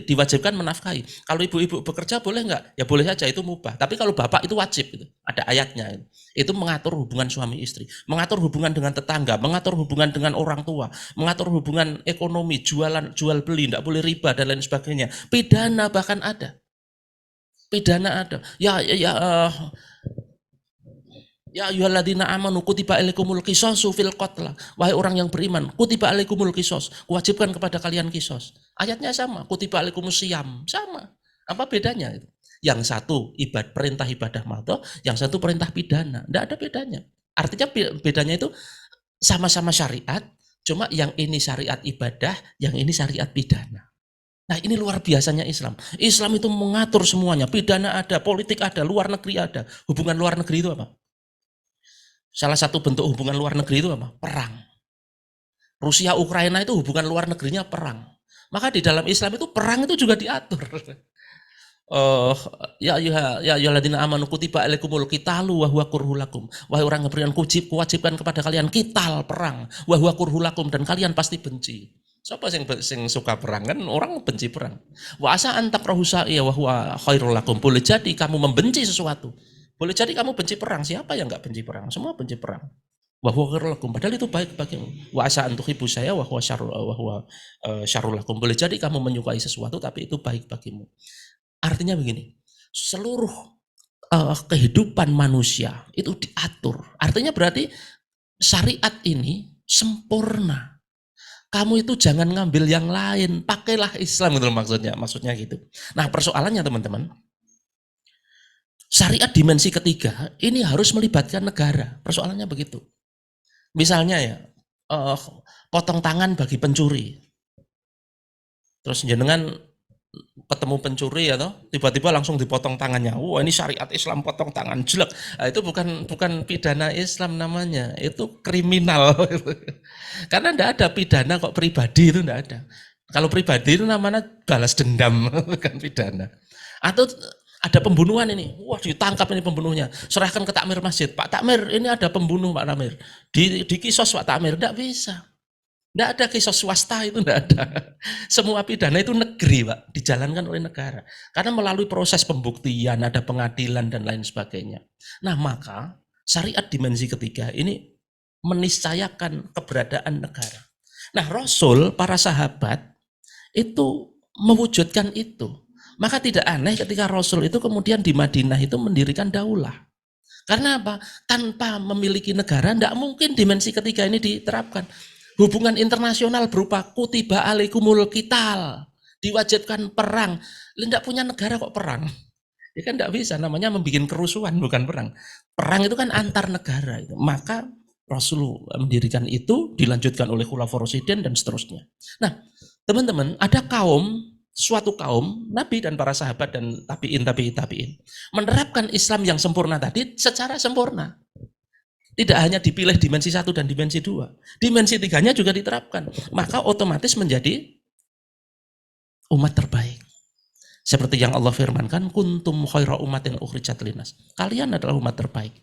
Speaker 4: diwajibkan menafkahi. Kalau ibu-ibu bekerja boleh nggak? Ya boleh saja, itu mubah. Tapi kalau bapak itu wajib gitu. Ada ayatnya. Itu mengatur hubungan suami istri, mengatur hubungan dengan tetangga, mengatur hubungan dengan orang tua, mengatur hubungan ekonomi, jual beli, tidak boleh riba dan lain sebagainya. Pidana bahkan ada. Pidana ada. Ya ayyuhalladzina amanu kutiba alaikumul qisasu fil qatla. Wahai orang yang beriman, kutiba alaikumul qisas, wajibkan kepada kalian qisas. Ayatnya sama, kutiba alaikumus syiyam, sama. Apa bedanya itu? Yang satu perintah ibadah madha, yang satu perintah pidana. Tidak ada bedanya. Artinya bedanya itu sama-sama syariat, cuma yang ini syariat ibadah, yang ini syariat pidana. Nah, ini luar biasanya Islam. Islam itu mengatur semuanya, pidana ada, politik ada, luar negeri ada. Hubungan luar negeri itu apa? Salah satu bentuk hubungan luar negeri itu apa? Perang. Rusia Ukraina itu hubungan luar negerinya perang. Maka di dalam Islam itu perang itu juga diatur. Ya ayyuhalladzina amanu kutiba alaikumul qitalu wa huwa kurhul lakum. Wahai orang yang beriman, kuwajibkan kepada kalian qital, perang, wa huwa kurhul lakum, dan kalian pasti benci. Siapa sing suka perang? Kan orang benci perang. Wa asa an takrahu syai'a wa huwa khairul lakum. Boleh jadi kamu membenci sesuatu. Boleh jadi kamu benci perang. Siapa yang enggak benci perang? Semua benci perang. Wa huwa khairul lakum. Padahal itu baik bagimu. Wa asa an tuhibbu syai'a wa huwa syarrul lakum. Boleh jadi kamu menyukai sesuatu tapi itu baik bagimu. Artinya begini, seluruh kehidupan manusia itu diatur. Artinya berarti syariat ini sempurna. Kamu itu jangan ngambil yang lain, pakailah Islam gitu maksudnya gitu. Nah, persoalannya teman-teman, syariat dimensi ketiga ini harus melibatkan negara. Persoalannya begitu. Misalnya ya, potong tangan bagi pencuri. Terus jenengan ketemu pencuri ya toh, tiba-tiba langsung dipotong tangannya. Wah, ini syariat Islam potong tangan, jelek. Nah, itu bukan pidana Islam namanya, itu kriminal. Karena enggak ada pidana kok pribadi, itu enggak ada. Kalau pribadi itu namanya balas dendam, bukan pidana. Atau ada pembunuhan ini, wah ditangkap ini pembunuhnya, serahkan ke takmir masjid. Pak takmir, ini ada pembunuh Pak takmir. Di kisos Pak takmir, enggak bisa. Tidak ada kisos swasta, itu tidak ada. Semua pidana itu negeri, Pak, dijalankan oleh negara. Karena melalui proses pembuktian, ada pengadilan dan lain sebagainya. Nah, maka syariat dimensi ketiga ini meniscayakan keberadaan negara. Nah, Rasul, para sahabat itu mewujudkan itu. Maka tidak aneh ketika Rasul itu kemudian di Madinah itu mendirikan daulah. Karena apa? Tanpa memiliki negara, tidak mungkin dimensi ketiga ini diterapkan. Hubungan internasional berupa kutiba alaikumul qital, diwajibkan perang. Tidak punya negara kok perang? Ya kan tidak bisa, namanya membuat kerusuhan, bukan perang. Perang itu kan antar negara. Maka Rasulullah mendirikan itu, dilanjutkan oleh Khulafaur Rasyidin dan seterusnya. Nah, teman-teman, ada suatu kaum, Nabi dan para sahabat dan tabi'in, menerapkan Islam yang sempurna tadi secara sempurna. Tidak hanya dipilih dimensi 1 dan dimensi 2. Dimensi 3-nya juga diterapkan. Maka otomatis menjadi umat terbaik. Seperti yang Allah firmankan, kuntum khaira ummatin ukhrijat linnas. Kalian adalah umat terbaik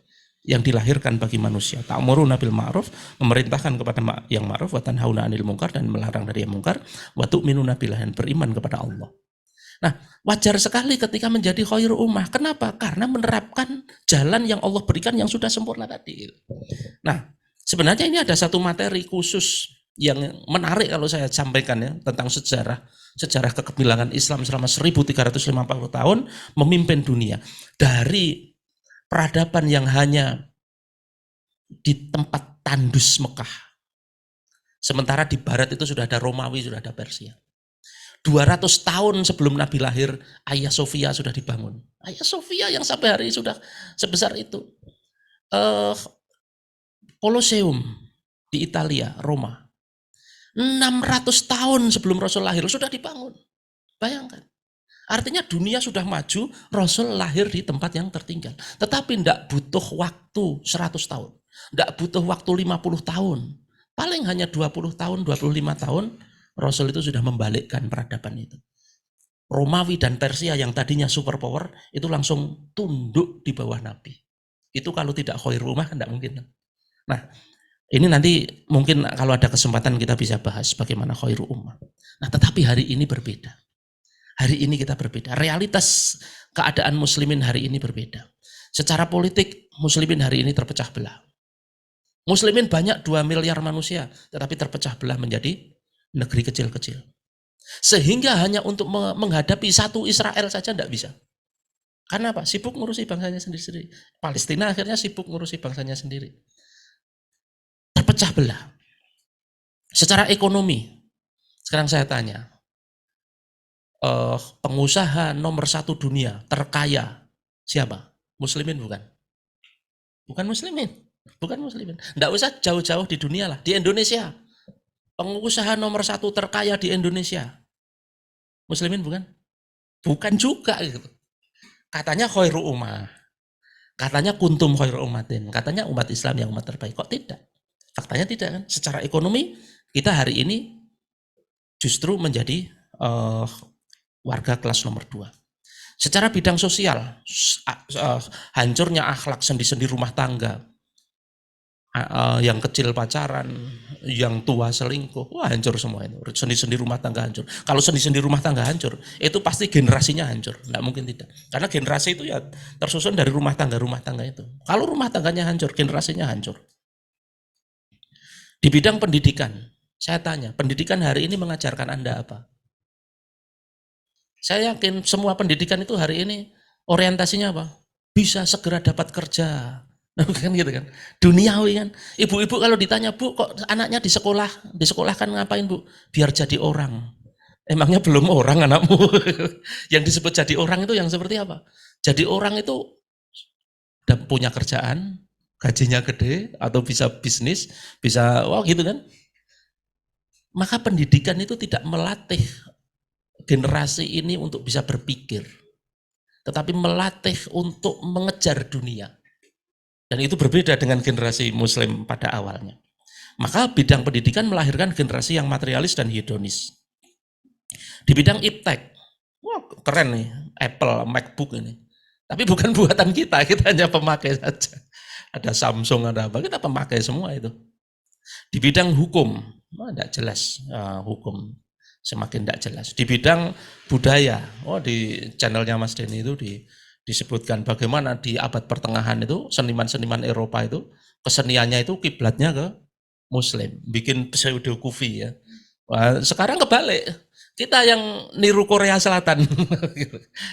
Speaker 4: yang dilahirkan bagi manusia. Ta'muruna bil ma'ruf, memerintahkan kepada yang ma'ruf, wa tanhauna 'anil munkar, dan melarang dari yang munkar, wa tu'minuna billah, dan beriman kepada Allah. Nah, wajar sekali ketika menjadi khairul ummah. Kenapa? Karena menerapkan jalan yang Allah berikan yang sudah sempurna tadi. Nah, sebenarnya ini ada satu materi khusus yang menarik kalau saya sampaikan ya, tentang sejarah kegemilangan Islam selama 1350 tahun memimpin dunia. Dari peradaban yang hanya di tempat tandus Mekah. Sementara di barat itu sudah ada Romawi, sudah ada Persia. 200 tahun sebelum Nabi lahir, Hagia Sophia sudah dibangun. Hagia Sophia yang sampai hari sudah sebesar itu. Colosseum di Italia, Roma. 600 tahun sebelum Rasul lahir sudah dibangun. Bayangkan. Artinya dunia sudah maju, Rasul lahir di tempat yang tertinggal. Tetapi tidak butuh waktu 100 tahun. Tidak butuh waktu 50 tahun. Paling hanya 20 tahun, 25 tahun, Rasul itu sudah membalikkan peradaban itu. Romawi dan Persia yang tadinya superpower, itu langsung tunduk di bawah Nabi. Itu kalau tidak khairul ummah, tidak mungkin. Nah, ini nanti mungkin kalau ada kesempatan kita bisa bahas bagaimana khairul ummah. Nah, tetapi hari ini berbeda. Hari ini kita berbeda. Realitas keadaan muslimin hari ini berbeda. Secara politik, muslimin hari ini terpecah belah. Muslimin banyak 2 miliar manusia, tetapi terpecah belah menjadi negeri kecil-kecil. Sehingga hanya untuk menghadapi satu Israel saja tidak bisa. Karena apa? Sibuk ngurusi bangsanya sendiri-sendiri. Palestina akhirnya sibuk ngurusi bangsanya sendiri. Terpecah belah. Secara ekonomi, sekarang saya tanya, pengusaha nomor 1 dunia terkaya siapa? Muslimin bukan? Bukan muslimin. Bukan muslimin. Tidak usah jauh-jauh di dunia lah. Di Indonesia. Pengusaha nomor 1 terkaya di Indonesia. Muslimin bukan? Bukan juga gitu. Katanya khairul ummah. Katanya kuntum khairul ummatin. Katanya umat Islam yang umat terbaik. Kok tidak? Faktanya tidak kan? Secara ekonomi kita hari ini justru menjadi warga kelas nomor 2. Secara bidang sosial, hancurnya akhlak, sendi-sendi rumah tangga, yang kecil pacaran, yang tua selingkuh, wah hancur semua itu. Sendi-sendi rumah tangga hancur. Kalau sendi-sendi rumah tangga hancur, itu pasti generasinya hancur. Nggak mungkin tidak. Karena generasi itu ya tersusun dari rumah tangga itu. Kalau rumah tangganya hancur, generasinya hancur. Di bidang pendidikan, saya tanya, pendidikan hari ini mengajarkan Anda apa? Saya yakin semua pendidikan itu hari ini orientasinya apa? Bisa segera dapat kerja. Kan gitu kan. Duniawi kan. Ibu-ibu kalau ditanya, "Bu, kok anaknya di sekolah kan ngapain, Bu?" Biar jadi orang. Emangnya belum orang anakmu? Yang disebut jadi orang itu yang seperti apa? Jadi orang itu punya kerjaan, gajinya gede, atau bisa bisnis, bisa gitu kan. Maka pendidikan itu tidak melatih generasi ini untuk bisa berpikir, tetapi melatih untuk mengejar dunia. Dan itu berbeda dengan generasi muslim pada awalnya. Maka bidang pendidikan melahirkan generasi yang materialis dan hedonis. Di bidang iptek, wah keren nih, Apple, MacBook ini. Tapi bukan buatan kita hanya pemakai saja. Ada Samsung, ada apa, kita pemakai semua itu. Di bidang hukum, tidak jelas hukum, semakin tidak jelas. Di bidang budaya, di channelnya Mas Denny itu disebutkan bagaimana di abad pertengahan itu seniman-seniman Eropa itu keseniannya itu kiblatnya ke Muslim, bikin pseudo kufi ya. Wah, sekarang kebalik, kita yang niru Korea Selatan.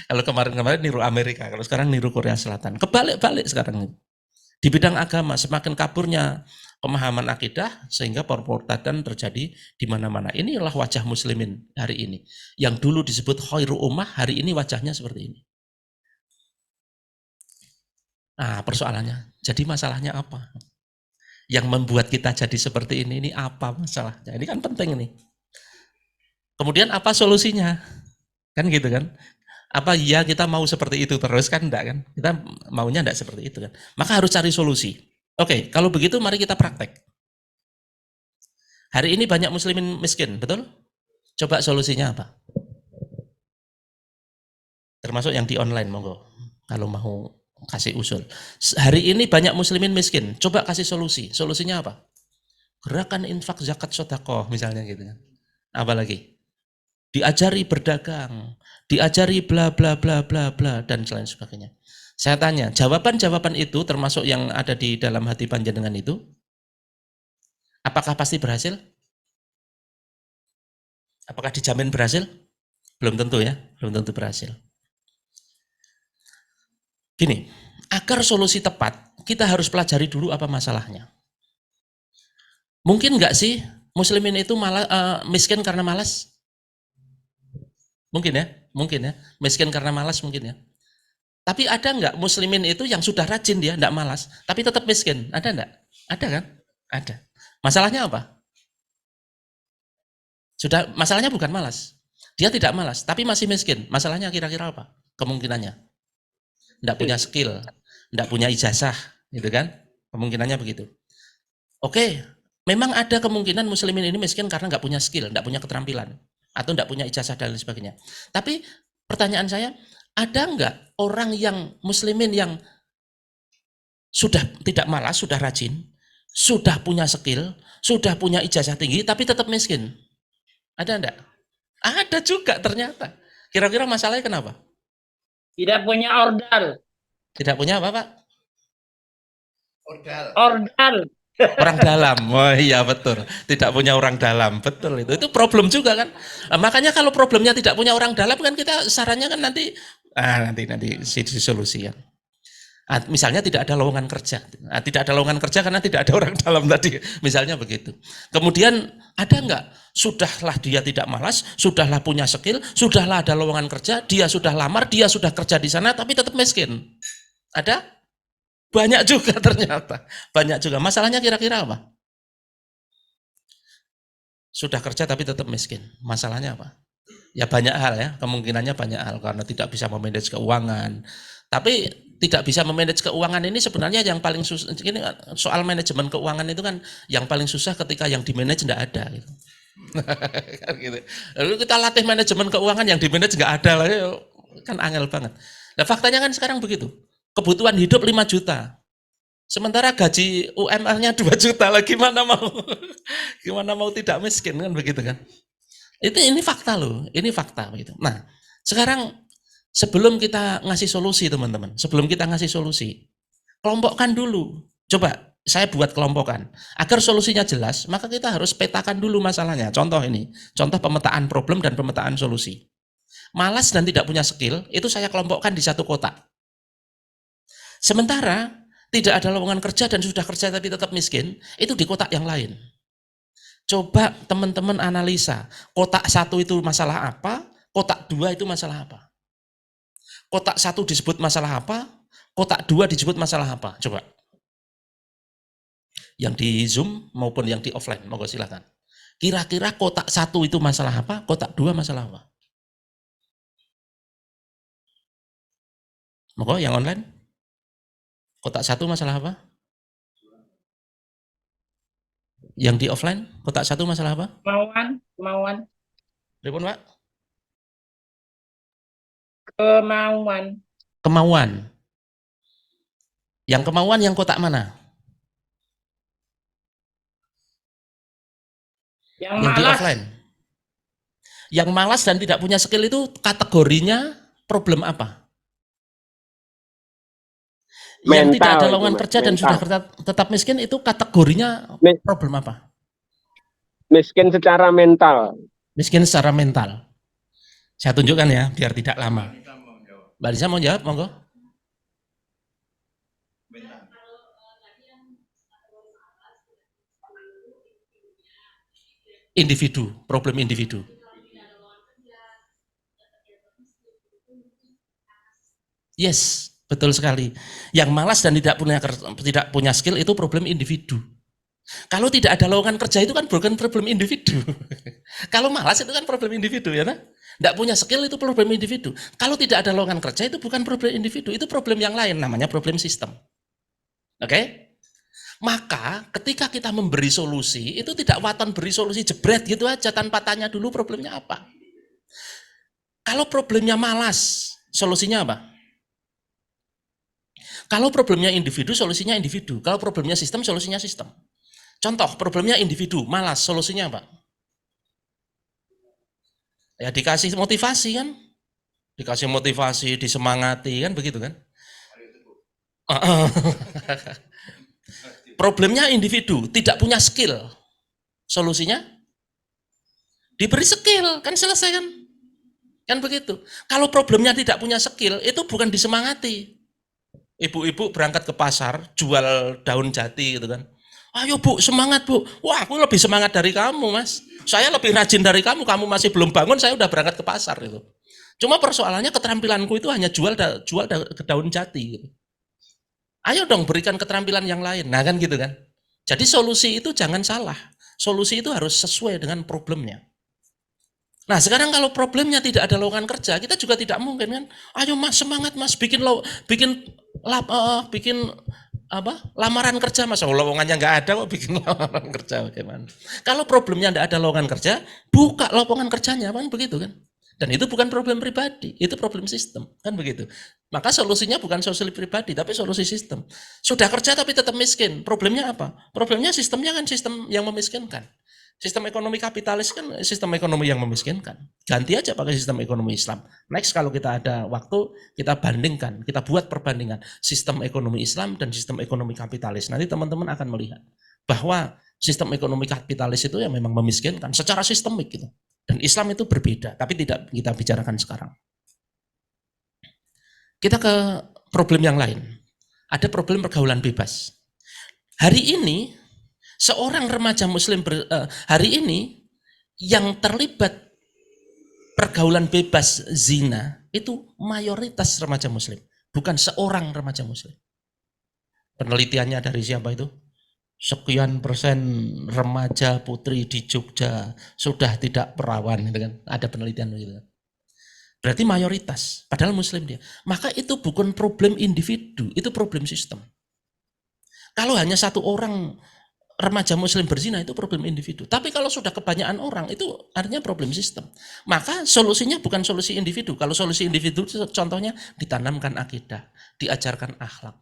Speaker 4: Kalau kemarin-kemarin niru Amerika, kalau sekarang niru Korea Selatan. Kebalik-balik sekarang. Di bidang agama semakin kaburnya pemahaman akidah sehingga permurtadan terjadi di mana-mana. Inilah wajah muslimin hari ini. Yang dulu disebut khairul ummah, hari ini wajahnya seperti ini. Nah, persoalannya, jadi masalahnya apa? Yang membuat kita jadi seperti ini apa masalahnya? Ini kan penting ini. Kemudian apa solusinya? Kan gitu kan? Apa ya kita mau seperti itu terus kan enggak kan? Kita maunya enggak seperti itu kan? Maka harus cari solusi. Oke, kalau begitu mari kita praktek. Hari ini banyak muslimin miskin, betul? Coba solusinya apa? Termasuk yang di online, monggo. Kalau mau kasih usul. Hari ini banyak muslimin miskin, coba kasih solusi. Solusinya apa? Gerakan infak zakat sedekah misalnya gitu kan. Apa lagi? Diajari berdagang, diajari bla bla bla bla bla dan lain sebagainya. Saya tanya, jawaban-jawaban itu termasuk yang ada di dalam hati panjenengan itu, apakah pasti berhasil? Apakah dijamin berhasil? Belum tentu ya, belum tentu berhasil. Gini, agar solusi tepat, kita harus pelajari dulu apa masalahnya. Mungkin nggak sih muslimin itu miskin karena malas? Mungkin ya, miskin karena malas mungkin ya. Tapi ada nggak muslimin itu yang sudah rajin dia, nggak malas, tapi tetap miskin? Ada nggak? Ada kan? Ada. Masalahnya apa? Masalahnya bukan malas. Dia tidak malas, tapi masih miskin. Masalahnya kira-kira apa? Kemungkinannya. Nggak punya skill, nggak punya ijazah, gitu kan? Kemungkinannya begitu. Oke, Memang ada kemungkinan muslimin ini miskin karena nggak punya skill, nggak punya keterampilan, atau nggak punya ijazah dan lain sebagainya. Tapi pertanyaan saya, ada nggak orang yang muslimin yang sudah tidak malas, sudah rajin, sudah punya skill, sudah punya ijazah tinggi, tapi tetap miskin? Ada enggak? Ada juga ternyata. Kira-kira masalahnya kenapa?
Speaker 2: Tidak punya ordal.
Speaker 4: Tidak punya apa, Pak?
Speaker 2: Ordal.
Speaker 4: Orang dalam. Oh iya betul. Tidak punya orang dalam. Betul itu. Itu problem juga kan. Nah, makanya kalau problemnya tidak punya orang dalam kan kita sarannya kan nanti disolusikan. Misalnya tidak ada lowongan kerja. Tidak ada lowongan kerja karena tidak ada orang dalam tadi. Misalnya begitu. Kemudian ada enggak? Sudahlah dia tidak malas, sudahlah punya skill, sudahlah ada lowongan kerja, dia sudah lamar, dia sudah kerja di sana tapi tetap miskin. Ada? Banyak juga ternyata. Banyak juga. Masalahnya kira-kira apa? Sudah kerja tapi tetap miskin. Masalahnya apa? Ya banyak hal ya. Kemungkinannya banyak hal. Karena tidak bisa memanage keuangan. Tapi tidak bisa memanage keuangan ini sebenarnya yang paling susah. Ini soal manajemen keuangan itu kan yang paling susah ketika yang di-manage tidak ada. Gitu. Gitu. Lalu kita latih manajemen keuangan yang di-manage nggak ada. Kan angel banget. Nah faktanya kan sekarang begitu. Kebutuhan hidup 5 juta. Sementara gaji UMR-nya 2 juta lah, gimana mau tidak miskin kan begitu kan? Ini fakta loh, ini fakta gitu. Nah, sekarang sebelum kita ngasih solusi teman-teman, sebelum kita ngasih solusi, kelompokkan dulu. Coba saya buat kelompokan. Agar solusinya jelas, maka kita harus petakan dulu masalahnya. Contoh ini, contoh pemetaan problem dan pemetaan solusi. Malas dan tidak punya skill, itu saya kelompokkan di satu kotak. Sementara tidak ada lowongan kerja dan sudah kerja tapi tetap miskin, itu di kotak yang lain. Coba teman-teman analisa, kotak 1 itu masalah apa, kotak 2 itu masalah apa. Kotak 1 disebut masalah apa, kotak 2 disebut masalah apa, coba. Yang di Zoom maupun yang di offline, monggo silakan. Kira-kira kotak 1 itu masalah apa, kotak 2 masalah apa? Monggo yang online. Kotak 1 masalah apa? Yang di offline, kotak 1 masalah apa?
Speaker 2: Kemauan.
Speaker 4: Pripun, Pak?
Speaker 2: Kemauan.
Speaker 4: Yang kemauan yang kotak mana?
Speaker 2: Yang
Speaker 4: di
Speaker 2: malas.
Speaker 4: offline. Yang malas dan tidak punya skill itu kategorinya problem apa? Yang tidak ada lowongan kerja dan sudah tetap miskin itu kategorinya problem apa?
Speaker 7: Miskin secara mental.
Speaker 4: Miskin secara mental. Saya tunjukkan ya, biar tidak lama. Mbak Lisa mau jawab, monggo. Individu, problem individu. Yes, betul sekali. Yang malas dan tidak punya skill itu problem individu. Kalau tidak ada lowongan kerja itu kan bukan problem individu. Kalau malas itu kan problem individu ya, nah? Tidak punya skill itu problem individu. Kalau tidak ada lowongan kerja itu bukan problem individu, itu problem yang lain, namanya problem sistem. Oke? Maka ketika kita memberi solusi, itu tidak waton beri solusi jebret gitu aja tanpa tanya dulu problemnya apa. Kalau problemnya malas, solusinya apa? Kalau problemnya individu, solusinya individu. Kalau problemnya sistem, solusinya sistem. Contoh, problemnya individu, malas, solusinya apa? Ya dikasih motivasi kan? Dikasih motivasi, disemangati kan begitu kan? Problemnya individu, tidak punya skill. Solusinya? Diberi skill, kan selesai kan? Kan begitu. Kalau problemnya tidak punya skill, itu bukan disemangati. Ibu-ibu berangkat ke pasar, jual daun jati gitu kan. Ayo Bu, semangat Bu. Wah, aku lebih semangat dari kamu Mas. Saya lebih rajin dari kamu masih belum bangun, saya udah berangkat ke pasar itu. Cuma persoalannya keterampilanku itu hanya jual daun jati gitu. Ayo dong berikan keterampilan yang lain. Nah kan gitu kan. Jadi solusi itu jangan salah. Solusi itu harus sesuai dengan problemnya. Nah sekarang kalau problemnya tidak ada lowongan kerja, kita juga tidak mungkin kan. Ayo Mas semangat Mas, bikin lamaran kerja, masa lowongannya nggak ada kok bikin lamaran kerja bagaimana? Kalau problemnya nggak ada lowongan kerja, buka lowongan kerjanya, kan begitu kan? Dan itu bukan problem pribadi, itu problem sistem, kan begitu. Maka solusinya bukan solusi pribadi, tapi solusi sistem. Sudah kerja tapi tetap miskin, problemnya apa? Problemnya sistemnya kan sistem yang memiskinkan. Sistem ekonomi kapitalis kan sistem ekonomi yang memiskinkan. Ganti aja pakai sistem ekonomi Islam. Next kalau kita ada waktu, kita bandingkan, kita buat perbandingan sistem ekonomi Islam dan sistem ekonomi kapitalis. Nanti teman-teman akan melihat bahwa sistem ekonomi kapitalis itu yang memang memiskinkan secara sistemik gitu. Dan Islam itu berbeda, tapi tidak kita bicarakan sekarang. Kita ke problem yang lain. Ada problem pergaulan bebas. Hari ini seorang remaja muslim hari ini yang terlibat pergaulan bebas zina itu mayoritas remaja muslim, bukan seorang remaja muslim. Penelitiannya dari siapa itu? Sekian persen remaja putri di Jogja sudah tidak perawan, gitu kan? Ada penelitian begitu. Berarti mayoritas, padahal muslim dia. Maka itu bukan problem individu, itu problem sistem. Kalau hanya satu orang remaja muslim berzina itu problem individu. Tapi kalau sudah kebanyakan orang itu artinya problem sistem. Maka solusinya bukan solusi individu. Kalau solusi individu contohnya ditanamkan akidah, diajarkan akhlak.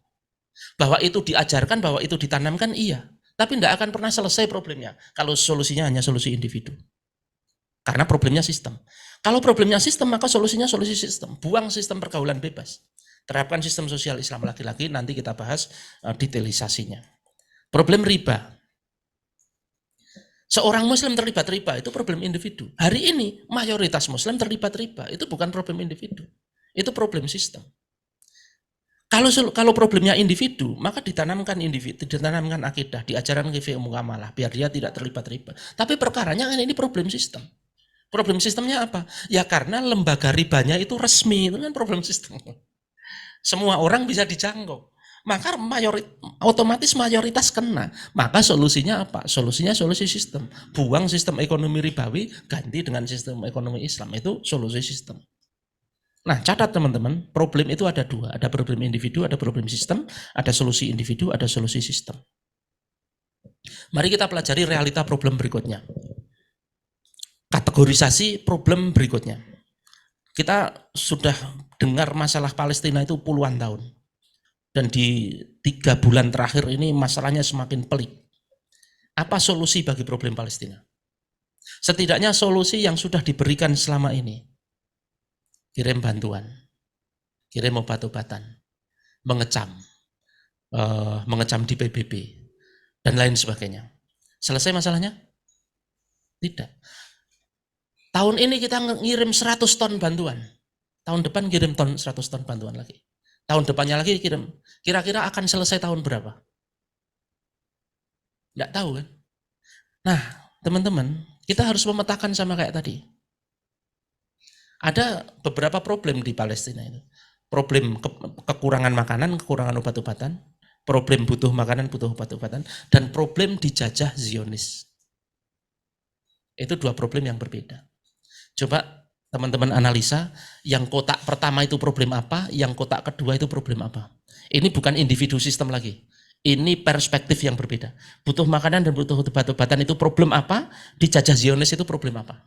Speaker 4: Bahwa itu diajarkan, bahwa itu ditanamkan iya. Tapi tidak akan pernah selesai problemnya kalau solusinya hanya solusi individu. Karena problemnya sistem. Kalau problemnya sistem maka solusinya solusi sistem. Buang sistem pergaulan bebas. Terapkan sistem sosial Islam lagi-lagi, nanti kita bahas detailisasinya. Problem riba. Seorang muslim terlibat riba itu problem individu. Hari ini mayoritas muslim terlibat riba, itu bukan problem individu. Itu problem sistem. Kalau problemnya individu, maka ditanamkan akidah, diajarkan kifayah muamalah biar dia tidak terlibat riba. Tapi perkaranya kan ini problem sistem. Problem sistemnya apa? Ya karena lembaga ribanya itu resmi, itu kan problem sistem. Semua orang bisa dijangkau. Maka otomatis mayoritas kena. Maka solusinya apa? Solusinya solusi sistem. Buang sistem ekonomi ribawi, ganti dengan sistem ekonomi Islam. Itu solusi sistem. Nah, catat teman-teman, problem itu ada dua. Ada problem individu, ada problem sistem. Ada solusi individu, ada solusi sistem. Mari kita pelajari realita problem berikutnya. Kategorisasi problem berikutnya. Kita sudah dengar masalah Palestina itu puluhan tahun. Dan di 3 bulan terakhir ini masalahnya semakin pelik. Apa solusi bagi problem Palestina? Setidaknya solusi yang sudah diberikan selama ini. Kirim bantuan, kirim obat-obatan, mengecam di PBB, dan lain sebagainya. Selesai masalahnya? Tidak. Tahun ini kita ngirim 100 ton bantuan. Tahun depan kirim 100 ton bantuan lagi. Tahun depannya lagi kirim. Kira-kira akan selesai tahun berapa? Tidak tahu kan? Nah, teman-teman, kita harus memetakan sama kayak tadi. Ada beberapa problem di Palestina itu. Problem kekurangan makanan, kekurangan obat-obatan, problem butuh makanan, butuh obat-obatan, dan problem dijajah Zionis. Itu 2 problem yang berbeda. Coba teman-teman analisa, yang kotak pertama itu problem apa, yang kotak kedua itu problem apa. Ini bukan individu sistem lagi. Ini perspektif yang berbeda. Butuh makanan dan butuh obat-obatan itu problem apa, dijajah Zionis itu problem apa.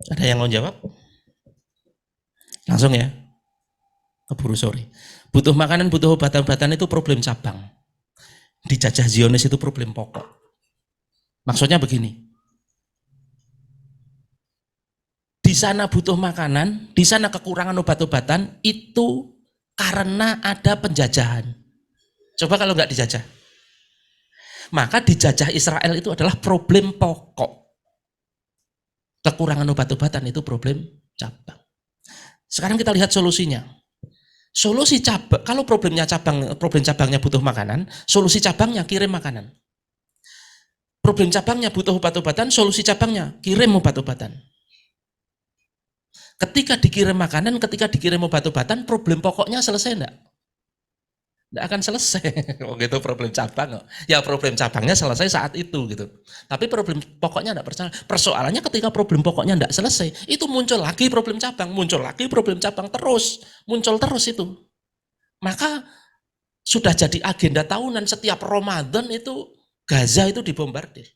Speaker 4: Ada yang mau jawab? Langsung ya. Keburu sore. Butuh makanan, butuh obat-obatan itu problem cabang. Dijajah Zionis itu problem pokok. Maksudnya begini. Di sana butuh makanan, di sana kekurangan obat-obatan itu karena ada penjajahan. Coba kalau nggak dijajah. Maka dijajah Israel itu adalah problem pokok. Kekurangan obat-obatan itu problem cabang. Sekarang kita lihat solusinya. Solusi cabang, kalau problem cabangnya butuh makanan, solusi cabangnya kirim makanan. Problem cabangnya butuh obat-obatan, solusi cabangnya kirim obat-obatan. Ketika dikirim makanan, ketika dikirim obat-obatan, problem pokoknya selesai enggak? Nggak akan selesai. Oh gitu problem cabang. Ya problem cabangnya selesai saat itu gitu. Tapi problem pokoknya enggak percaya. Persoalannya ketika problem pokoknya enggak selesai, itu muncul lagi problem cabang, muncul lagi problem cabang terus, muncul terus itu. Maka sudah jadi agenda tahunan setiap Ramadan itu Gaza itu dibombardir.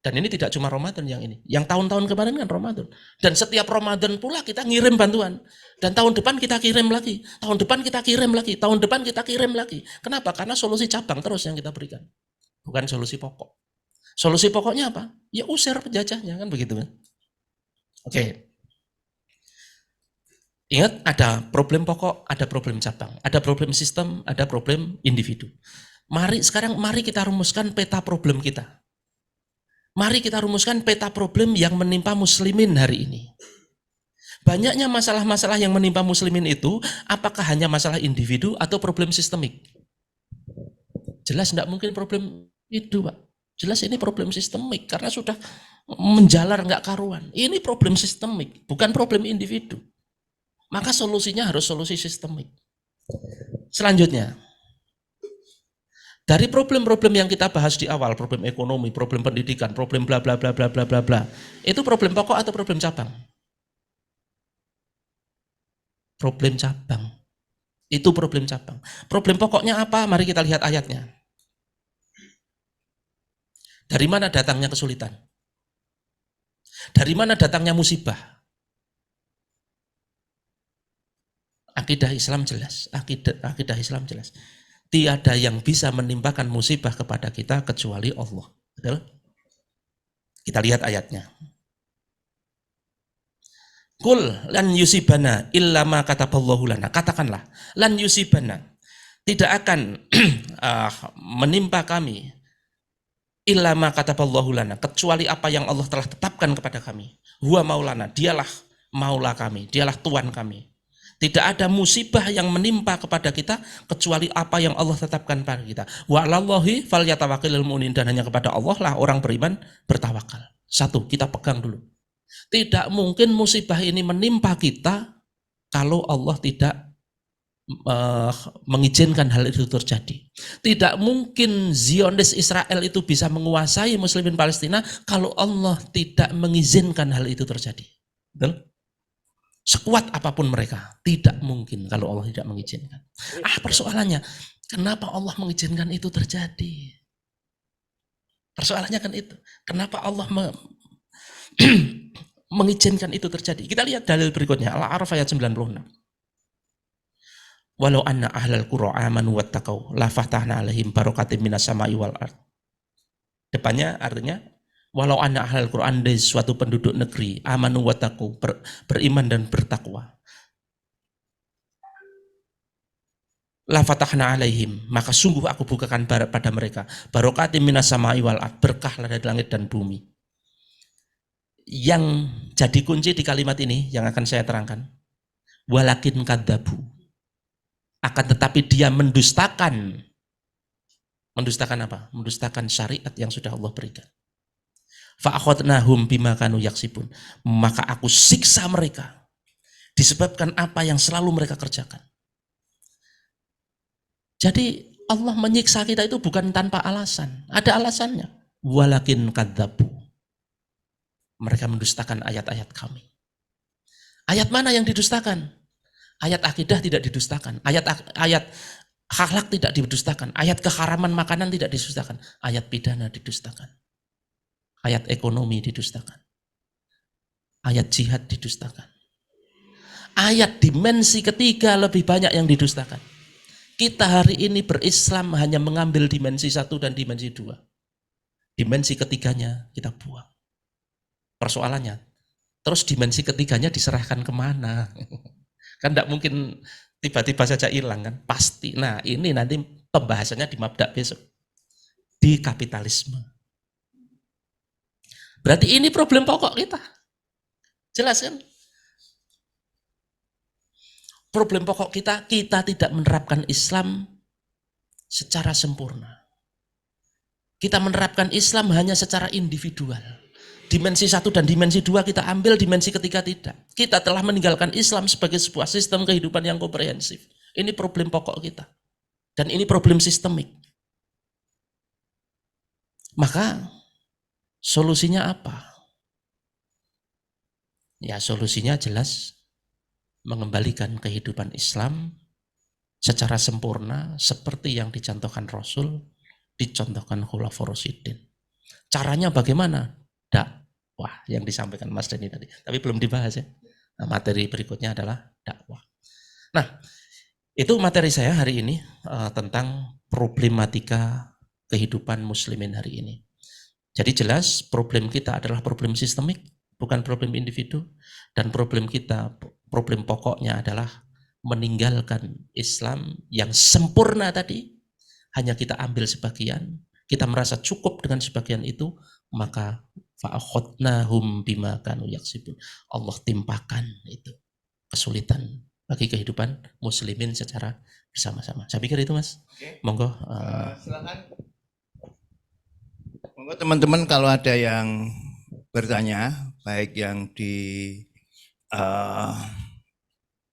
Speaker 4: Dan ini tidak cuma Ramadan yang ini. Yang tahun-tahun kemarin kan Ramadan. Dan setiap Ramadan pula kita ngirim bantuan. Dan tahun depan kita kirim lagi. Tahun depan kita kirim lagi. Tahun depan kita kirim lagi. Kenapa? Karena solusi cabang terus yang kita berikan. Bukan solusi pokok. Solusi pokoknya apa? Ya usir penjajahnya, kan begitu kan. Oke. Ingat, ada problem pokok, ada problem cabang. Ada problem sistem, ada problem individu. Mari kita rumuskan peta problem kita. Mari kita rumuskan peta problem yang menimpa muslimin hari ini. Banyaknya masalah-masalah yang menimpa muslimin itu, apakah hanya masalah individu atau problem sistemik? Jelas tidak mungkin problem itu, Pak. Jelas ini problem sistemik, karena sudah menjalar nggak karuan. Ini problem sistemik, bukan problem individu. Maka solusinya harus solusi sistemik. Selanjutnya, dari problem-problem yang kita bahas di awal, problem ekonomi, problem pendidikan, problem bla bla bla bla bla bla bla, itu problem pokok atau problem cabang? Problem cabang. Itu problem cabang. Problem pokoknya apa? Mari kita lihat ayatnya. Dari mana datangnya kesulitan? Dari mana datangnya musibah? Akidah Islam jelas. Akidah Islam jelas. Tiada yang bisa menimpakan musibah kepada kita kecuali Allah. Betul? Kita lihat ayatnya. Qul lan yusibana illa ma kataballahu lana. Katakanlah, lan yusibana. Tidak akan menimpa kami illa ma kataballahu lana, kecuali apa yang Allah telah tetapkan kepada kami. Huwa maulana, dialah maula kami, dialah Tuhan kami. Tidak ada musibah yang menimpa kepada kita kecuali apa yang Allah tetapkan pada kita. Wa 'alallahi falyatawakkilul mu'minin, dan hanya kepada Allah lah orang beriman bertawakal. Satu, kita pegang dulu. Tidak mungkin musibah ini menimpa kita kalau Allah tidak mengizinkan hal itu terjadi. Tidak mungkin Zionis Israel itu bisa menguasai muslimin Palestina kalau Allah tidak mengizinkan hal itu terjadi. Betul? Sekuat apapun mereka, tidak mungkin kalau Allah tidak mengizinkan. Persoalannya, kenapa Allah mengizinkan itu terjadi? Persoalannya kan itu. Kenapa Allah mengizinkan itu terjadi? Kita lihat dalil berikutnya, Al-A'raf ayat 96. Walau anna ahlal qura amanu wattaqau la fatahna alaihim barakatim minas sama'i wal ard. Depannya artinya, walau anna ahlal Quran, dari suatu penduduk negeri, amanu wattaqu, beriman dan bertakwa, la fatahna alaihim, maka sungguh aku bukakan pada mereka barakatim minas sama'i wal ard, berkah dari langit dan bumi. Yang jadi kunci di kalimat ini yang akan saya terangkan, walakin kadzabu, akan tetapi dia mendustakan apa? Mendustakan syariat yang sudah Allah berikan. Fa'akhadnahum bima kanu yaksibun, maka aku siksa mereka disebabkan apa yang selalu mereka kerjakan. Jadi Allah menyiksa kita itu bukan tanpa alasan, ada alasannya. Walakin kadzabu, mereka mendustakan ayat-ayat kami. Ayat mana yang didustakan? Ayat akidah tidak didustakan, ayat akhlak tidak didustakan, ayat keharaman makanan tidak didustakan, ayat pidana didustakan. Ayat ekonomi didustakan. Ayat jihad didustakan. Ayat dimensi ketiga lebih banyak yang didustakan. Kita hari ini berislam hanya mengambil dimensi 1 dan dimensi 2. Dimensi ketiganya kita buang. Persoalannya, terus dimensi ketiganya diserahkan kemana? Kan tidak mungkin tiba-tiba saja hilang kan? Pasti. Nah ini nanti pembahasannya di mabda besok. Di kapitalisme. Berarti ini problem pokok kita. Jelas kan? Problem pokok kita tidak menerapkan Islam secara sempurna. Kita menerapkan Islam hanya secara individual. Dimensi 1 dan dimensi 2 kita ambil, dimensi ketiga tidak. Kita telah meninggalkan Islam sebagai sebuah sistem kehidupan yang komprehensif. Ini problem pokok kita. Dan ini problem sistemik. Maka solusinya apa? Ya solusinya jelas mengembalikan kehidupan Islam secara sempurna seperti yang dicontohkan Rasul, dicontohkan Khulafaur Rasyidin. Caranya bagaimana? Dakwah yang disampaikan Mas Denny tadi. Tapi belum dibahas ya. Nah, materi berikutnya adalah dakwah. Nah, itu materi saya hari ini tentang problematika kehidupan muslimin hari ini. Jadi jelas problem kita adalah problem sistemik, bukan problem individu. Dan problem kita, problem pokoknya adalah meninggalkan Islam yang sempurna tadi, hanya kita ambil sebagian, kita merasa cukup dengan sebagian itu, maka fa'akhadnahum bima kanu yaksibun. Allah timpakan itu kesulitan bagi kehidupan muslimin secara bersama-sama. Saya pikir itu Mas.
Speaker 1: Oke.
Speaker 4: Monggo.
Speaker 1: Silakan. Monggo teman-teman kalau ada yang bertanya, baik yang di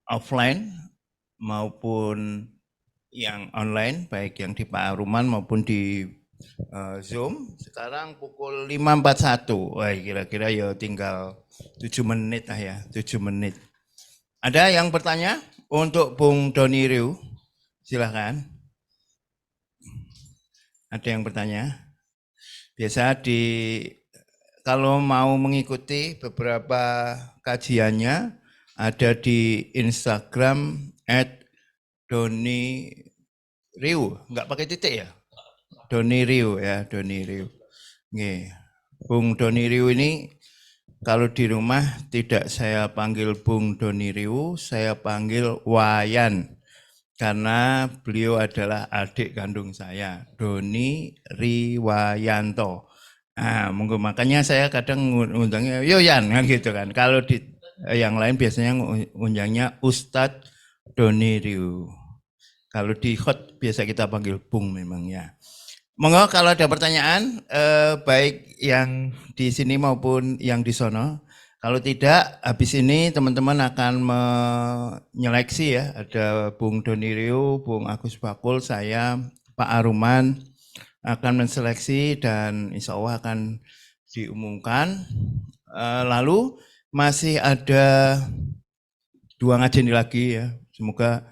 Speaker 1: offline maupun yang online, baik yang di Pak Aruman maupun di Zoom. Sekarang pukul 5.41. Wah, kira-kira ya tinggal 7 menit lah ya, 7 menit. Ada yang bertanya untuk Bung Doni Riu? Silahkan. Ada yang bertanya? Biasa kalau mau mengikuti beberapa kajiannya ada di Instagram @DoniRiu, nggak pakai titik ya? Doni Riu ya, Doni Riu. Nggih. Bung Doni Riu ini kalau di rumah tidak saya panggil Bung Doni Riu, saya panggil Wayan. Karena beliau adalah adik kandung saya, Doni Riwayanto. Nah, makanya saya kadang ngundangnya Yoyan gitu kan. Kalau di yang lain biasanya ngundangnya Ustadz Doni Riu. Kalau di hot biasa kita panggil Bung memang ya. Monggo kalau ada pertanyaan baik yang di sini maupun yang di sono. Kalau tidak, habis ini teman-teman akan menyeleksi ya. Ada Bung Doni Riu, Bung Agus Bakul, saya, Pak Aruman akan menseleksi dan insya Allah akan diumumkan. Lalu masih ada 2 ngajeni lagi ya. Semoga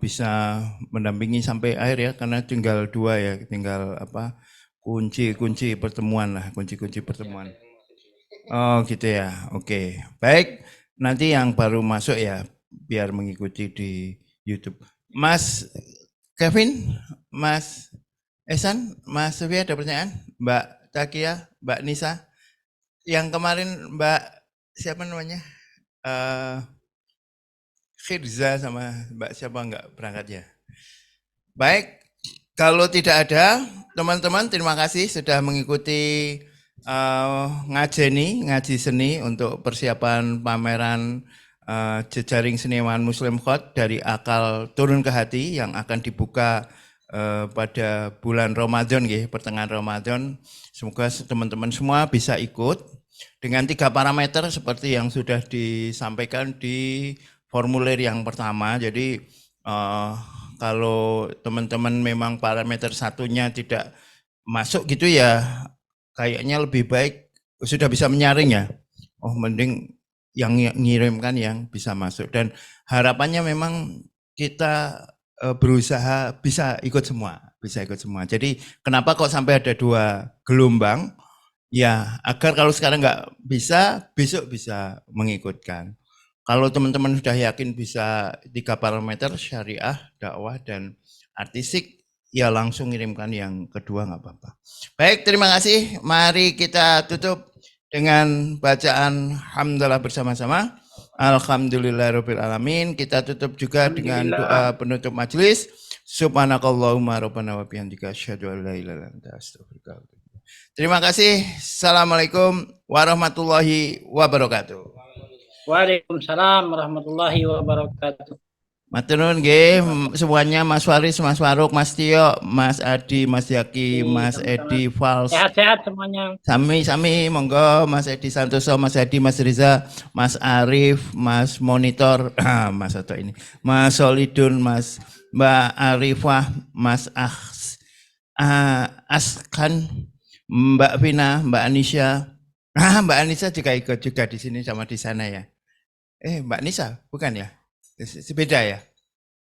Speaker 1: bisa mendampingi sampai akhir ya, karena tinggal 2 ya, tinggal apa kunci-kunci pertemuan lah, kunci-kunci pertemuan. Oh gitu ya, oke. Baik, nanti yang baru masuk ya biar mengikuti di YouTube. Mas Kevin, Mas Ehsan, Mas Sofi ada pertanyaan? Mbak Takia, Mbak Nisa, yang kemarin Mbak siapa namanya? Khirza sama Mbak siapa enggak berangkat ya? Baik, kalau tidak ada, teman-teman terima kasih sudah mengikuti ngaji seni untuk persiapan pameran jejaring seniman Muslim Khot dari akal turun ke hati yang akan dibuka pada bulan Ramadan ya, pertengahan Ramadan. Semoga teman-teman semua bisa ikut dengan 3 parameter seperti yang sudah disampaikan di formulir yang pertama. Jadi kalau teman-teman memang parameter satunya tidak masuk gitu ya, kayaknya lebih baik sudah bisa menyaring ya. Oh mending yang ngirimkan yang bisa masuk. Dan harapannya memang kita berusaha bisa ikut semua. Jadi kenapa kok sampai ada 2 gelombang? Ya agar kalau sekarang nggak bisa, besok bisa mengikutkan. Kalau teman-teman sudah yakin bisa 3 parameter syariah, dakwah, dan artistik, ya langsung kirimkan yang kedua nggak apa-apa. Baik, terima kasih. Mari kita tutup dengan bacaan hamdalah bersama-sama. Alhamdulillahirabbil alamin. Kita tutup juga dengan doa penutup majelis. Subhanakallahumma rabbana wa bihamdika asyhadu an la ilaha illa anta astaghfiruka wa atubu ilaik. Terima kasih. Assalamualaikum warahmatullahi wabarakatuh.
Speaker 2: Waalaikumsalam warahmatullahi wabarakatuh.
Speaker 1: Matur nuwun nggih semuanya, Mas Waris, Mas Waruk, Mas Tio, Mas Adi, Mas Yaki, Mas Edi Fals.
Speaker 2: Sehat-sehat semuanya.
Speaker 1: Sami-sami monggo Mas Edi Santoso, Mas Edi, Mas Riza, Mas Arif, Mas Monitor, Mas Soto ini, Mas Solidun, Mas Mbak Arifah, Mas Askan, Mbak Vina, Mbak Anisha. Mbak Anissa juga ikut juga di sini sama di sana ya. Mbak Nisa, bukan ya? Beda ya?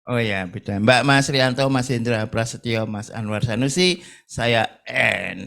Speaker 1: Oh ya, beda. Mbak Mas Rianto, Mas Indra Prasetyo, Mas Anwar Sanusi, saya N.